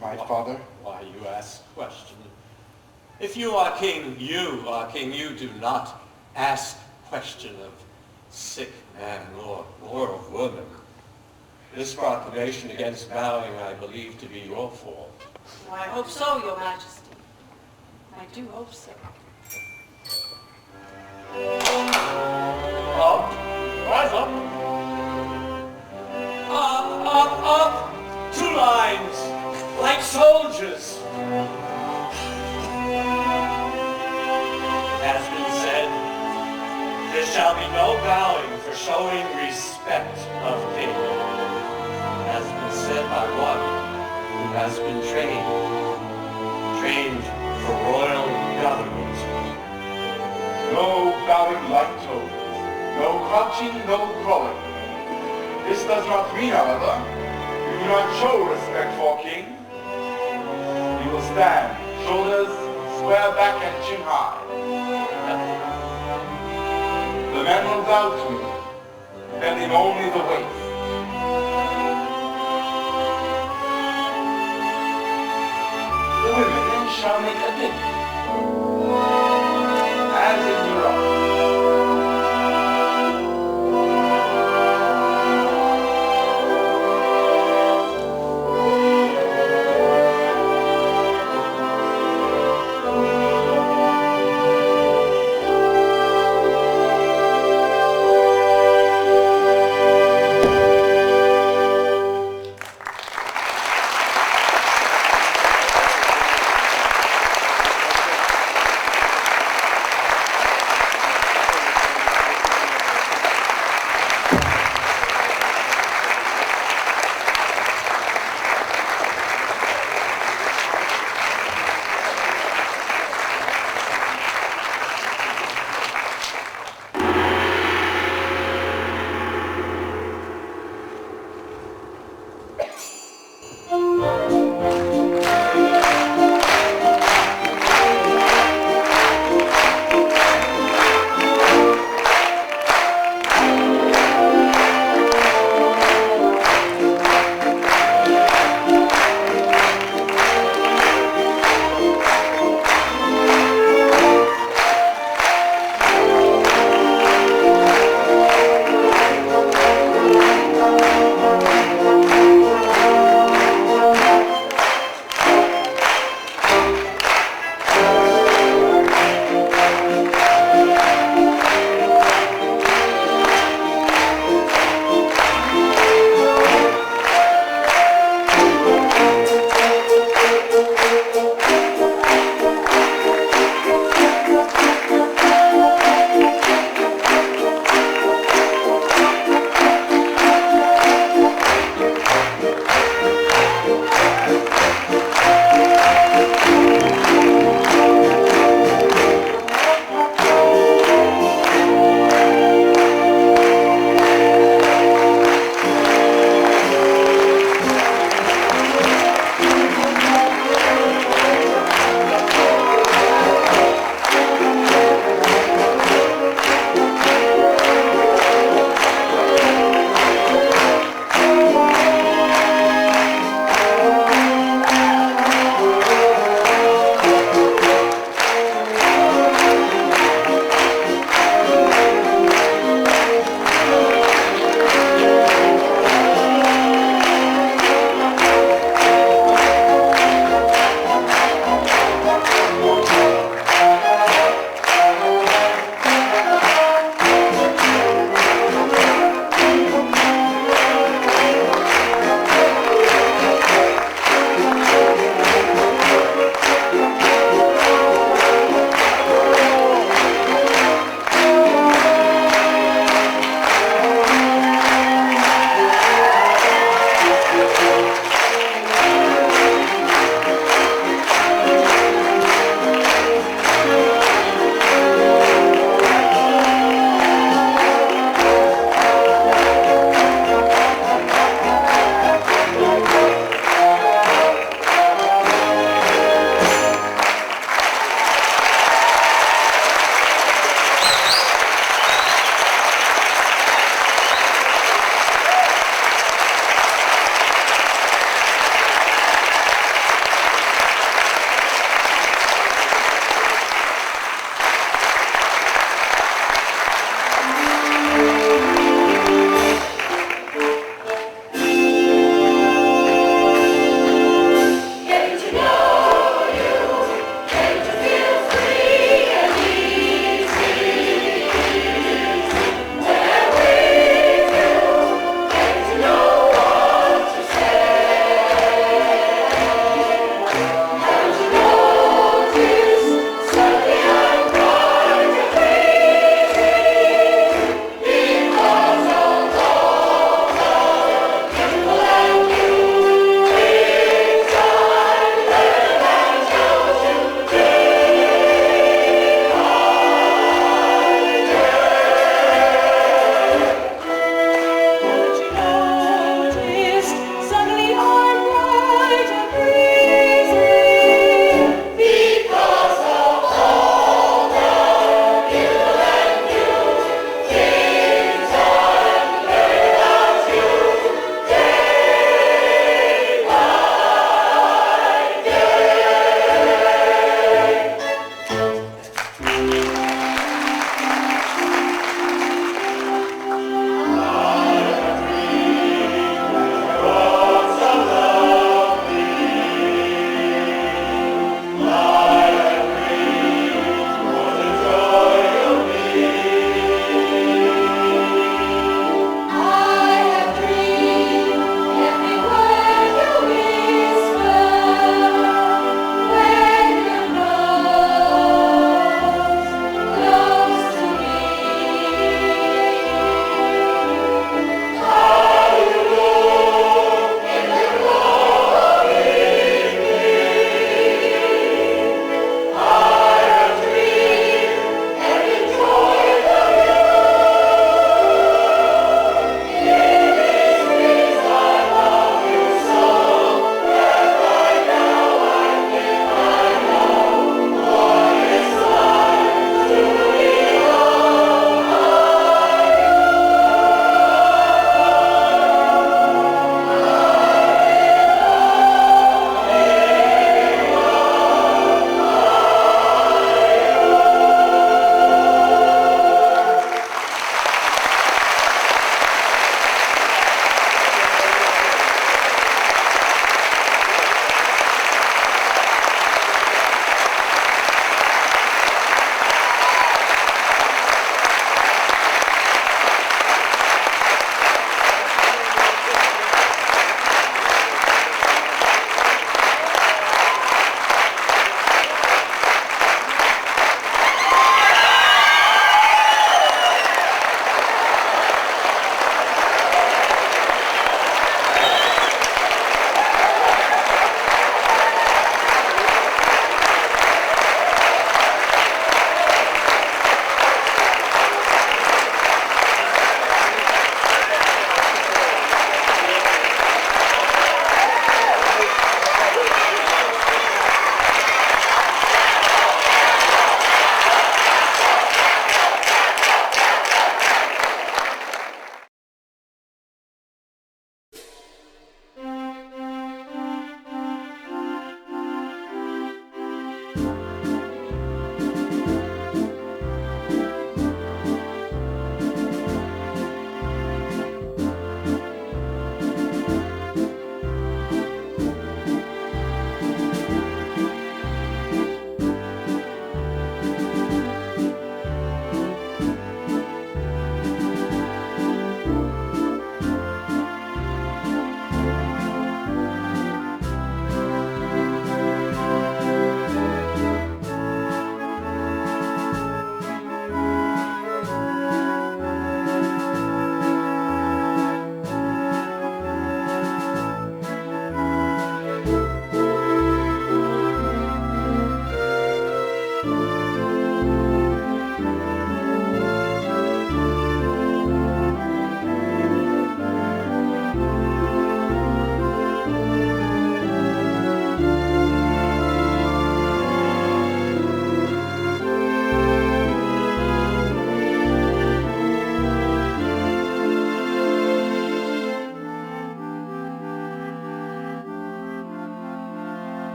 my father. Why you ask question? If you are king, you do not ask question of sick man or of woman. This proclamation against bowing I believe to be your fault. I hope so, Your Majesty. I do hope so. Up, rise up. Up, 2 lines, like soldiers. Has been said, there shall be no bowing for showing respect of king. Has been said by one who has been trained for royal government. No bowing like toads, no crouching, no crawling. This does not mean, however, you do not show respect for king. You You will stand, shoulders square back and chin high. The men will bow to you, bending only the waist. The women shall make a dip, as in Europe.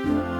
Thank you.